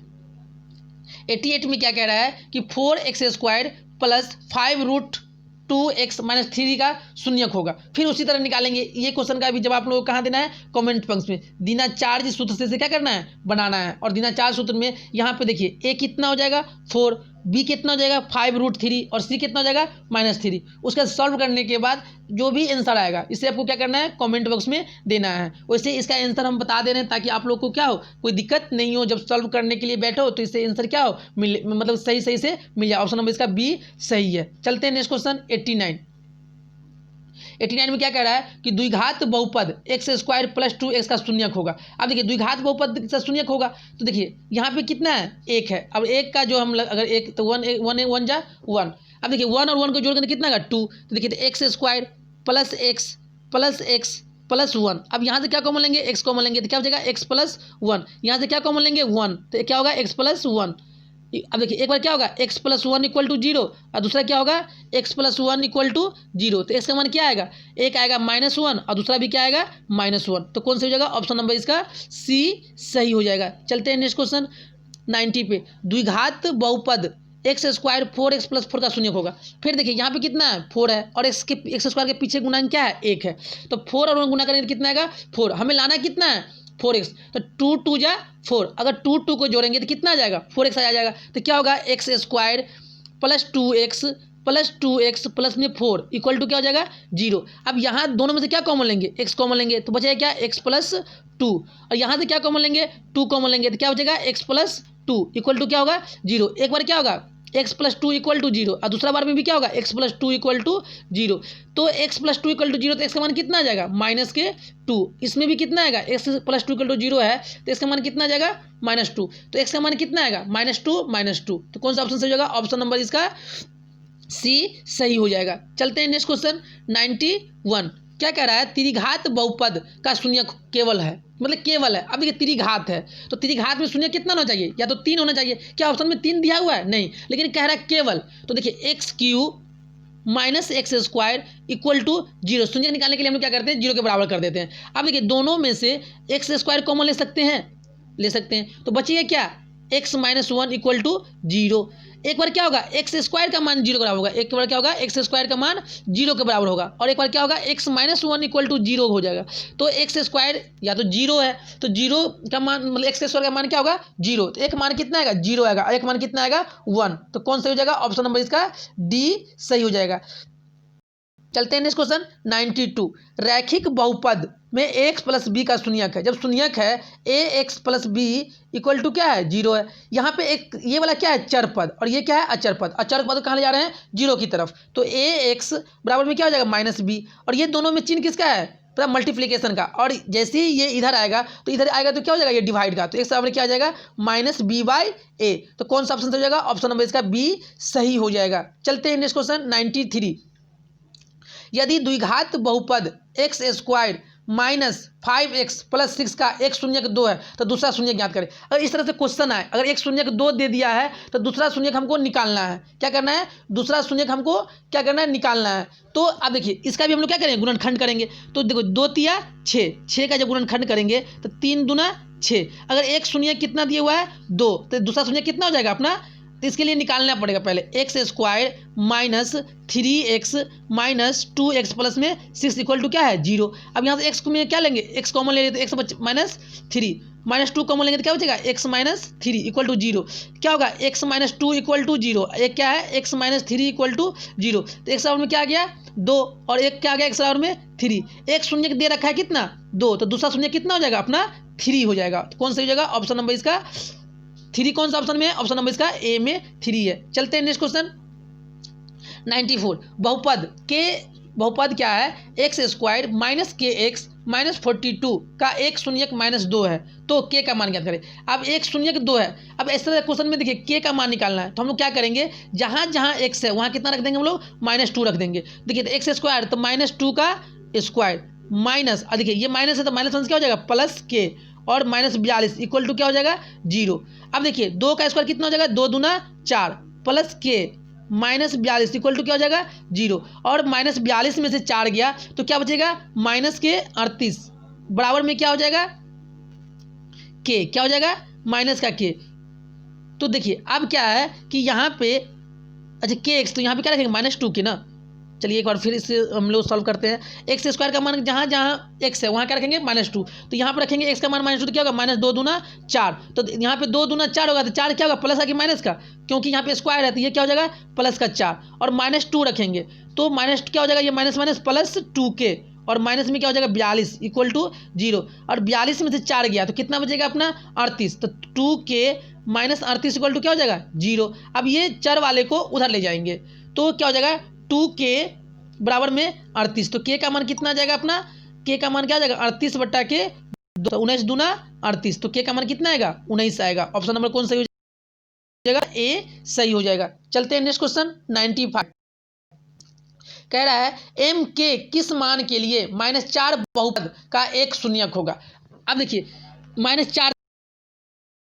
88 में क्या कह रहा है कि 4x² प्लस 5√2x - 3 का शून्यक होगा। फिर उसी तरह निकालेंगे। ये क्वेश्चन का भी जवाब आप लोगों को कहाँ देना है कमेंट बॉक्स में। दीना चार्ज सूत्र से क्या करना है बनाना है। और दीना चार्ज सूत्र में यहाँ पे देखिए a कितना हो जाएगा 4, b कितना हो जाएगा 5√3 और c कितना हो जाएगा -3। उसका सॉल्व करने के बाद जो भी आंसर आएगा इसे आपको क्या करना है कमेंट बॉक्स में देना है। वैसे इसका आंसर हम बता दे रहे हैं ताकि आप लोग को क्या हो कोई दिक्कत नहीं हो, जब सॉल्व करने के लिए बैठो तो इससे आंसर क्या हो मिले मतलब सही से मिल जाए। ऑप्शन नंबर इसका बी सही है। चलते हैं नेक्स्ट क्वेश्चन 89 में क्या कह रहा है कि द्विघात बहुपद x² प्लस 2x का शून्यक होगा। अब देखिए द्विघात बहुपद का शून्यक होगा तो देखिए यहाँ पे कितना है 1 है। अब 1 का जो हम अगर 1 तो 1 जा 1। अब देखिए 1 और 1 को जोड़कर कितना का 2 तो देखिए x² प्लस x प्लस 1। अब यहाँ से क्या कॉमन लेंगे x कॉमन लेंगे तो क्या हो जाएगा x प्लस 1। यहाँ से क्या कॉमन लेंगे 1 तो क्या होगा x प्लस 1। अब देखिए एक बार क्या होगा x प्लस 1 = 0 और दूसरा क्या होगा x प्लस 1 = 0। तो इसका मान क्या आएगा एक आएगा -1 और दूसरा भी क्या आएगा -1। तो कौन सा हो जाएगा ऑप्शन नंबर इसका सी सही हो जाएगा। चलते हैं नेक्स्ट क्वेश्चन 90 पे। द्विघात बहुपद x² 4x प्लस 4 का शून्यक होगा। फिर देखिए यहाँ पे कितना है 4 है और x² के पीछे गुणांक क्या है 1 है। तो 4 और 1 गुना करेंगे तो कितना आएगा 4। हमें लाना कितना है 4x। तो 2 2 जा 4, अगर 2 को जोड़ेंगे तो कितना आ जाएगा 4x आ जाएगा। तो क्या होगा x² प्लस 2x प्लस में 4 इक्वल टू क्या हो जाएगा 0। अब यहाँ दोनों में से क्या कॉमन लेंगे x कॉमन लेंगे तो बचेगा क्या x प्लस 2 और यहाँ से क्या कॉमन लेंगे 2 कॉमन लेंगे तो क्या हो जाएगा x प्लस 2 इक्वल टू क्या होगा 0। एक बार क्या होगा x प्लस 2 = 0 और दूसरा बार में भी क्या होगा x प्लस 2 = 0। तो x प्लस 2 = 0 तो x का मान कितना आ जाएगा -2। इसमें भी कितना आएगा x प्लस 2 = 0 है तो इसका मान कितना आ जाएगा -2। तो x का मान कितना आएगा -2। तो कौन सा ऑप्शन सही होगा ऑप्शन नंबर इसका सी सही हो जाएगा। चलते हैं नेक्स्ट क्वेश्चन 91। क्या कह रहा है त्रिघात बहुपद का शून्यक केवल है मतलब केवल है। अब देखिए त्रिघात है तो त्रिघात में शून्य कितना होना चाहिए या तो 3 होना चाहिए। क्या ऑप्शन में 3 दिया हुआ है नहीं, लेकिन कह रहा है केवल। तो देखिए x³ -x² = 0। शून्य निकालने के लिए हम लोग क्या करते हैं 0 के बराबर कर देते हैं। अब देखिए दोनों में से x² कॉमन ले सकते हैं तो बचिए क्या x - 1 = 0। एक बार क्या होगा x² का मान 0 के बराबर होगा, एक बार क्या होगा x² का मान 0 के बराबर होगा और एक बार क्या होगा x - 1 = 0 हो जाएगा। तो x² या तो 0 है तो 0 का मान मतलब x² का मान क्या होगा 0। तो एक मान कितना आएगा 0 आएगा और एक मान कितना आएगा 1। तो कौन सही हो जाएगा ऑप्शन नंबर इसका डी सही हो जाएगा। चलते हैं नेक्स्ट क्वेश्चन 92। रैखिक बहुपद में ax प्लस b का शून्यक है। जब शून्यक है ax plus b equal to क्या है 0 है। यहाँ पे एक ये वाला क्या है चर पद और ये क्या है अचर पद। अचर पद कहाँ ले जा रहे हैं 0 की तरफ। तो ax बराबर में क्या हो जाएगा -b और ये दोनों में चिन्ह किसका है पता मल्टीप्लीकेशन का, और जैसे ही ये इधर आएगा तो इधर आएगा तो क्या हो जाएगा ये डिवाइड का, तो एक सामने क्या आ जाएगा माइनस बी बाई ए। तो कौन सा ऑप्शन हो जाएगा, ऑप्शन नंबर इसका बी सही हो जाएगा। चलते हैं नेक्स्ट क्वेश्चन 93। यदि द्विघात बहुपद x square minus 5x plus 6 का एक शून्य 2 है तो दूसरा शून्य ज्ञात करें। अगर इस तरह से क्वेश्चन आए, अगर एक शून्य 2 दे दिया है तो दूसरा शून्य हमको निकालना है। क्या करना है, दूसरा शून्य हमको क्या करना है, निकालना है। तो अब देखिए इसका भी हम लोग क्या करेंगे, गुणनखंड करेंगे। तो देखो 2 तिया 6 का जब गुणनखंड करेंगे तो 3 दूना 6। अगर एक शून्य कितना दिया हुआ है 2, तो दूसरा शून्य कितना हो जाएगा अपना, तो इसके लिए निकालना पड़ेगा पहले x square minus 3x minus 2x plus में 6 इक्वल टू क्या है 0। अब यहाँ से एक्स में क्या लेंगे, एक्स कॉमन ले लेते, एक्स माइनस 3 माइनस 2 कॉमन लेंगे तो क्या बचेगा एक्स माइनस 3 इक्वल टू 0। क्या होगा एक्स माइनस 2 इक्वल टू 0, एक क्या है एक्स माइनस 3 इक्वल टू 0। तो एक्स राउंड में क्या आ गया 2 और एक क्या आ गया एक्स राउंड में 3। एक शून्य दे रखा है कितना 2, तो दूसरा शून्य कितना हो जाएगा अपना 3 हो जाएगा। तो कौन सा हो जाएगा ऑप्शन नंबर इसका 3। कौन सा ऑप्शन में है, ऑप्शन नंबर इसका ए में 3 है। चलते हैं नेक्स्ट क्वेश्चन 94। बहुपद क्या है, एक्स स्क्वायर माइनस के एक्स माइनस 42 का एक शून्य माइनस 2 है तो के का मान ज्ञात करें। अब एक शून्य 2 है, अब इस तरह क्वेश्चन में देखिए के का मान निकालना है, तो हम लोग क्या करेंगे, जहाँ जहाँ एक्स है वहाँ कितना रख देंगे हम लोग -2 रख देंगे। देखिए तो एक्स स्क्वायर तो -2 का स्क्वायर माइनस, देखिए ये माइनस है तो माइनस वन क्या हो जाएगा प्लस के और -42 इक्वल टू क्या हो जाएगा 0। अब देखिए 2 का स्क्वायर कितना हो जाएगा 2 दूना 4 प्लस के -42 इक्वल टू क्या हो जाएगा 0। और -42 में से 4 गया तो क्या बचेगा माइनस के 38 बराबर में क्या हो जाएगा के, क्या हो जाएगा माइनस का के। तो देखिए अब क्या है कि यहाँ पे अच्छा के एक्स, तो यहाँ पे क्या रखेंगे -2 के ना। चलिए एक बार फिर इसे हम लोग सॉल्व करते हैं। एक्स स्क्वायर का मान जहाँ जहाँ एक्स है वहाँ क्या रखेंगे -2, तो यहाँ पर रखेंगे एक्स का मान -2 तो क्या होगा -2 दूना 4। तो यहाँ पे 2 दूना 4 होगा तो 4 क्या होगा प्लस आगे माइनस का, क्योंकि यहाँ पे स्क्वायर है तो ये क्या हो जाएगा प्लस का 4 और -2 रखेंगे तो माइनस क्या हो जाएगा ये माइनस माइनस प्लस 2 के और माइनस में क्या हो जाएगा 42 इक्वल टू 0। और 42 में से 4 गया तो कितना बचेगा अपना 38, तो 2 के माइनस 38 इक्वल टू क्या हो जाएगा 0। अब ये चर वाले को उधर ले जाएंगे तो क्या हो जाएगा 2 के बराबर में 38। तो के का मान कितना आ जाएगा अपना, के का मान क्या आ जाएगा 38 बट्टा के 19 दूना 38, तो के का मान कितना आएगा 19 आएगा। ऑप्शन नंबर कौन सही हो जाएगा, ए सही हो जाएगा। चलते हैं नेक्स्ट क्वेश्चन 95। कह रहा है एम के किस मान के लिए -4 बहुपद का एक शून्यक होगा। अब देखिए -4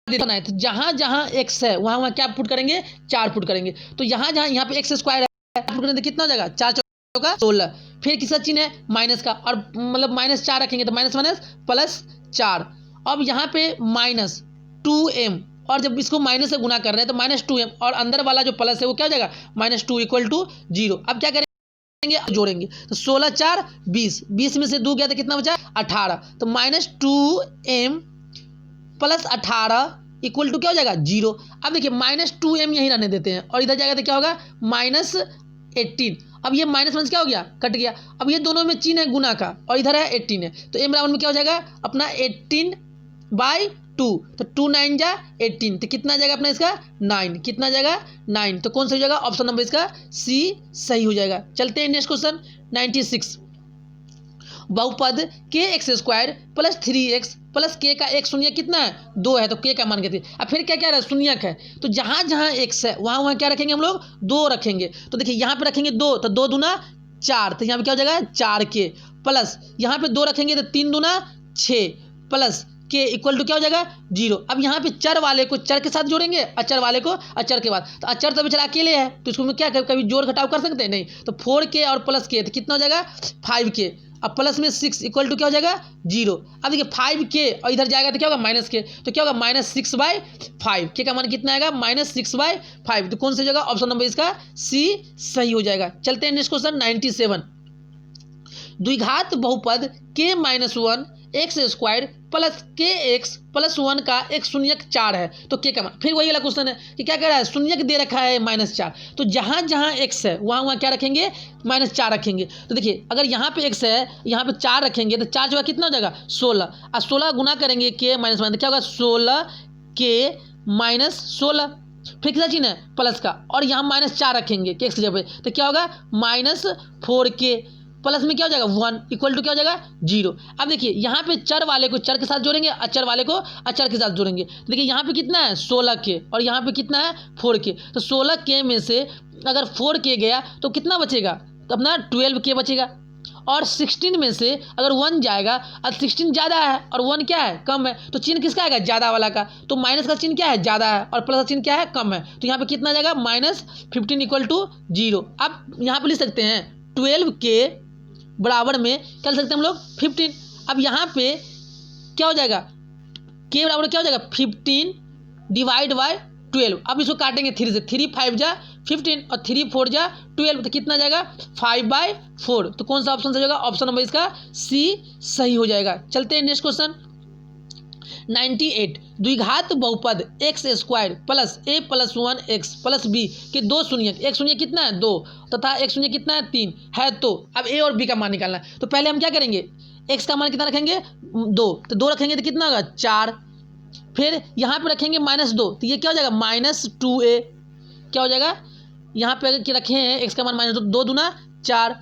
देना है तो जहां जहां एक्स है वहां वहां क्या पुट करेंगे 4 पुट करेंगे। तो यहाँ पे एक्स स्क्वायर है पुट करेंगे तो कितना हो जाएगा 4 का 16। फिर किसका चिन्ह है माइनस का, और मतलब -4 रखेंगे तो माइनस माइनस प्लस 4। अब यहाँ पे -2m और जब इसको माइनस से गुना कर रहे हैं तो -2m और अंदर वाला जो प्लस है वो क्या हो जाएगा -2 इक्वल टू 0। अब क्या करेंगे जोड़ेंगे तो 16 4 20, 20 में से 2 गया तो कितना बचा 18, तो -2m प्लस 18 इक्वल टू क्या हो जाएगा 0। अब देखिए -2m यहीं रहने देते हैं और इधर जाएगा तो क्या होगा -18। अब ये माइनस माइनस क्या हो गया कट गया। अब ये दोनों में चिन्ह है गुना का और इधर है 18 है तो m बराबर में क्या हो जाएगा अपना 18/2, तो 2 9 जा 18, तो कितना जाएगा अपना इसका 9, कितना जाएगा 9। तो कौन सा हो जाएगा ऑप्शन नंबर इसका सी सही हो जाएगा। चलते हैं नेक्स्ट क्वेश्चन 96। बहुपद के x square plus 3x plus के का एक शून्य कितना है 2 है तो के का मान कहते हैं। अब फिर क्या क्या है शून्यक है तो जहाँ जहाँ एक्स है वहाँ वहाँ क्या रखेंगे हम लोग 2 रखेंगे। तो देखिए यहाँ पे रखेंगे 2 तो 2 दूना 4, तो यहाँ पे क्या हो जाएगा 4 के प्लस यहाँ पे 2 रखेंगे तो 3 दूना 6 प्लस के इक्वल टू क्या हो जाएगा 0। अब यहाँ पे चर वाले को चर के साथ जोड़ेंगे अचर वाले को अचर के बाद, तो अचर तो बेचारा अकेले है तो इसको क्या कभी जोड़ घटाव कर सकते हैं नहीं, तो 4k और प्लस के तो कितना हो जाएगा 5k। अब प्लस में 6 इक्वल टू क्या हो जाएगा 0। अब देखिए 5k और इधर जाएगा तो क्या होगा -k, तो क्या होगा -6/5, के का मान कितना आएगा -6/5। तो कौन सा जगह ऑप्शन नंबर इसका सी सही हो जाएगा। चलते हैं नेक्स्ट क्वेश्चन 97। द्विघात बहुपद k -1 एक्स स्क्वायर प्लस के एक्स प्लस 1 का एक शून्यक 4 है तो के का मान, फिर वही वाला क्वेश्चन है कि क्या कह रहा है शून्यक दे रखा है -4, तो जहाँ जहाँ एक्स है वहाँ वहाँ क्या रखेंगे -4 रखेंगे। तो देखिए अगर यहाँ पे एक्स है यहाँ पे 4 रखेंगे तो 4 जो है कितना हो जाएगा 16, और 16 गुना करेंगे के -1 तो क्या होगा 16 के -16, फिर कितना चिन्ह है प्लस का और यहाँ -4 रखेंगे के एक्स जगह पे तो क्या होगा -4k प्लस में क्या हो जाएगा 1 इक्वल टू क्या हो जाएगा 0। अब देखिए यहाँ पे चर वाले को चर के साथ जोड़ेंगे, अचर वाले को अचर के साथ जोड़ेंगे। देखिए यहाँ पे कितना है 16K और यहाँ पे कितना है 4K। तो 16K में से अगर 4K गया तो कितना बचेगा, तो अपना 12K बचेगा। और 16 में से अगर 1 जाएगा, अब 16 ज़्यादा है और 1 क्या है कम है, तो चिन्ह किसका आएगा ज़्यादा वाला का। तो माइनस का चिन्ह क्या है ज़्यादा है और प्लस का चिन्ह क्या है कम है। तो यहाँ पे कितना जाएगा -15 इक्वल टू 0। अब यहाँ पे लिख सकते हैं 12K बराबर में क्या लिख सकते हैं हम लोग 15। अब यहाँ पे क्या हो जाएगा K बराबर क्या हो जाएगा 15 डिवाइड बाय 12। अब इसको काटेंगे 3 से, 3 5 जा 15 और 3 4 जा 12, तो कितना जाएगा 5/4। तो कौन सा ऑप्शन सही होगा, ऑप्शन नंबर इसका सी सही हो जाएगा। चलते हैं नेक्स्ट क्वेश्चन 98। द्विघात बहुपद एक्स स्क्वायर प्लस ए प्लस 1x प्लस बी के दो शून्य, एक शून्य कितना है 2 तथा एक शून्य कितना है 3 है। तो अब ए और बी का मान निकालना है। तो पहले हम क्या करेंगे, एक्स का मान कितना रखेंगे 2, तो 2 रखेंगे तो कितना होगा 4। फिर यहाँ पे रखेंगे -2, तो ये क्या हो जाएगा -2a क्या हो जाएगा। यहाँ पे अगर रखे हैं एक्स का मान -2, 2 दूना 4।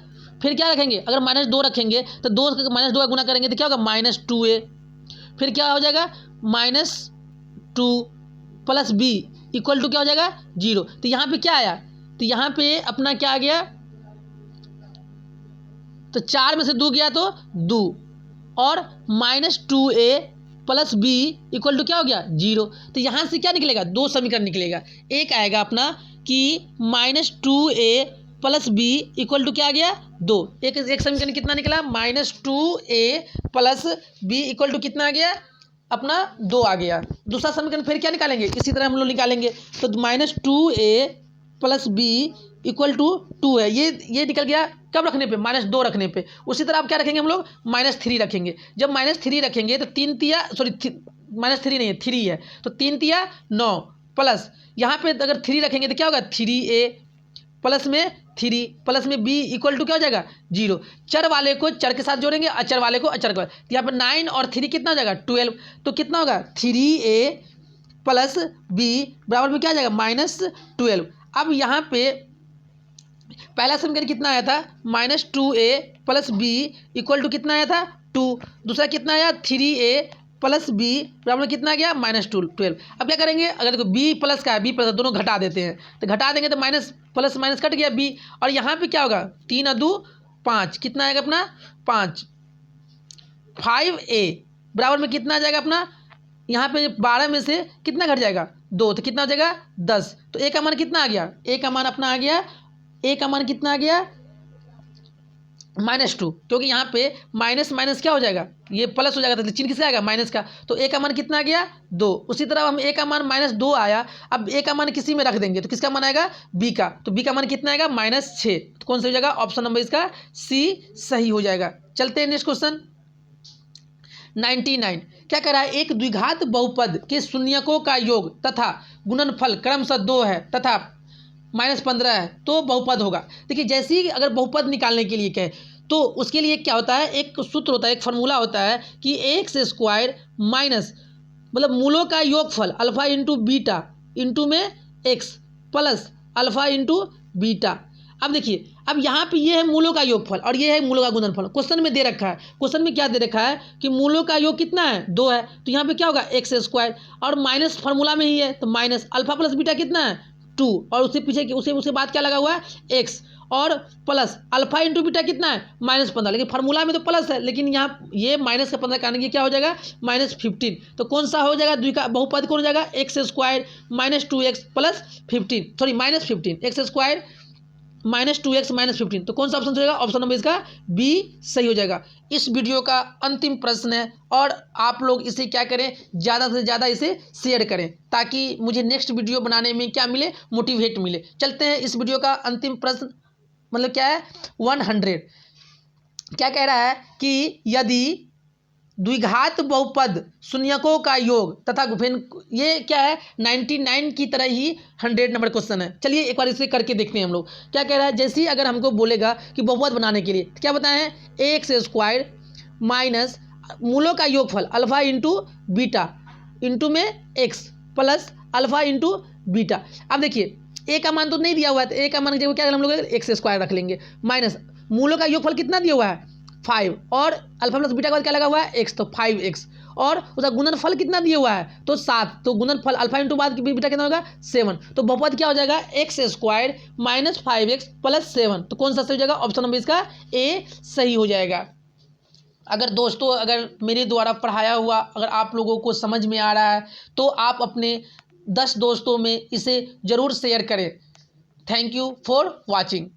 फिर क्या रखेंगे, अगर -2 रखेंगे तो 2 -2 का गुना करेंगे तो क्या होगा -2a। फिर क्या हो जाएगा -2 प्लस b इक्वल टू क्या हो जाएगा 0। तो यहाँ पे क्या आया, तो यहाँ पे अपना क्या आ गया, तो 4 में से 2 गया तो 2 और -2a plus B equal to क्या हो गया 0। तो यहाँ से क्या निकलेगा, 2 समीकरण निकलेगा। एक आएगा अपना कि -2a plus B equal to क्या आ गया 2। एक समीकरण कितना निकला -2a plus B equal to कितना आ गया अपना 2 आ गया। दूसरा समीकरण फिर क्या निकालेंगे, इसी तरह हम लोग निकालेंगे। तो -2a plus B equal to 2 है, ये निकल गया कब रखने पे -2 रखने पे। उसी तरह आप क्या रखेंगे हम लोग -3 रखेंगे। जब -3 रखेंगे तो 3 तिया सॉरी -3 नहीं है 3 है, तो 3 तिया 9 प्लस यहाँ पे अगर 3 रखेंगे तो क्या होगा 3a प्लस में 3 प्लस में b इक्वल टू क्या हो जाएगा 0। चर वाले को चर के साथ जोड़ेंगे, अचर वाले को अचर के साथ। यहाँ पर 9 और 3 कितना हो जाएगा 12, तो कितना होगा 3a प्लस b बराबर में क्या आ जाएगा -12। अब यहाँ पे पहला समीकरण कितना आया था -2a plus B equal to कितना आया था 2। दूसरा कितना आया 3a प्लस बी बराबर में कितना आ गया -12। अब क्या करेंगे, अगर देखो b प्लस का है b प्लस दोनों घटा देते हैं, तो घटा देंगे तो माइनस प्लस माइनस कट गया b। और यहाँ पे क्या होगा 3 और 2 5 कितना आएगा अपना 5। 5a बराबर में कितना आ जाएगा अपना, यहाँ पे 12 में से कितना घट जाएगा 2, तो कितना हो जाएगा 10। तो a का मान कितना आ गया, a का मान अपना आ गया, a का मान कितना आ गया -2, क्योंकि यहाँ पे माइनस माइनस क्या हो जाएगा ये प्लस हो जाएगा, तो चिन्ह किसका आएगा माइनस का। तो a का मान कितना आ गया 2। उसी तरह हम a का मान -2 आया, अब a का मान किसी में रख देंगे तो किसका मान आएगा b का। तो b का मान कितना आएगा -6। तो कौन सा हो जाएगा, ऑप्शन नंबर इसका सी सही हो जाएगा। चलते हैं नेक्स्ट क्वेश्चन 99। क्या कह रहा है, एक द्विघात बहुपद के शून्यकों का योग तथा गुणनफल क्रमशः 2 है तथा -15 है तो बहुपद होगा। देखिए जैसे ही अगर बहुपद निकालने के लिए कहे तो उसके लिए क्या होता है, एक सूत्र होता है, एक फार्मूला होता है कि एक्स स्क्वायर माइनस मतलब मूलों का योगफल अल्फा इंटू बीटा इंटू में x plus alpha into beta. अब देखिए अब यहाँ पे ये है मूलों का योगफल और ये है मूलों का गुणनफल। क्वेश्चन में दे रखा है, क्वेश्चन में क्या दे रखा है कि मूलों का योग कितना है 2 है, तो यहाँ पे क्या होगा एक्स स्क्वायर और माइनस फार्मूला में ही है तो माइनस अल्फा प्लस बीटा कितना है 2 और उससे पीछे उसके बाद क्या लगा हुआ है एक्स और प्लस अल्फा इंटू बीटा कितना है -15। लेकिन फार्मूला में तो प्लस है, लेकिन यहाँ ये माइनस का 15 कारण ये क्या हो जाएगा -15। तो कौन सा हो जाएगा द्विघात बहुपद कौन हो जाएगा x square -2x plus 15 sorry -15 x square -2x -15। तो कौन सा ऑप्शन हो जाएगा, ऑप्शन नंबर इसका बी सही हो जाएगा। इस वीडियो का अंतिम प्रश्न है और आप लोग इसे क्या करें ज़्यादा से ज़्यादा इसे शेयर करें ताकि मुझे नेक्स्ट वीडियो बनाने में क्या मिले मोटिवेट मिले। चलते हैं इस वीडियो का अंतिम प्रश्न मतलब क्या है 100। क्या कह रहा है कि यदि द्विघात बहुपद शून्यकों का योग तथा ये क्या है 99 की तरह ही 100 नंबर क्वेश्चन है। चलिए एक बार इसे करके देखते हैं हम लोग। क्या कह रहा है, जैसे ही अगर हमको बोलेगा कि बहुपद बनाने के लिए तो क्या बताएं एक्स स्क्वायर माइनस मूलों का योगफल अल्फा इंटू बीटा इंटू में x plus alpha into beta. अब देखिए ए का मान तो नहीं दिया हुआ है, तो ए का मान जब क्या हम लोग एक्स स्क्वायर रख लेंगे माइनस मूलों का योगफल कितना दिया हुआ है 5 और अल्फा प्लस बीटा के बाद क्या लगा हुआ है x, तो 5x और उसका गुणनफल कितना दिया हुआ है तो 7, तो गुणनफल अल्फा इंटू बाद बीटा कितना होगा 7, तो बहुपद क्या हो जाएगा x² माइनस 5x प्लस 7, तो कौन सा सही हो जाएगा ऑप्शन नंबर इसका ए सही हो जाएगा। अगर दोस्तों अगर मेरे द्वारा पढ़ाया हुआ अगर आप लोगों को समझ में आ रहा है तो आप अपने 10 दोस्तों में इसे ज़रूर शेयर करें। Thank you for watching.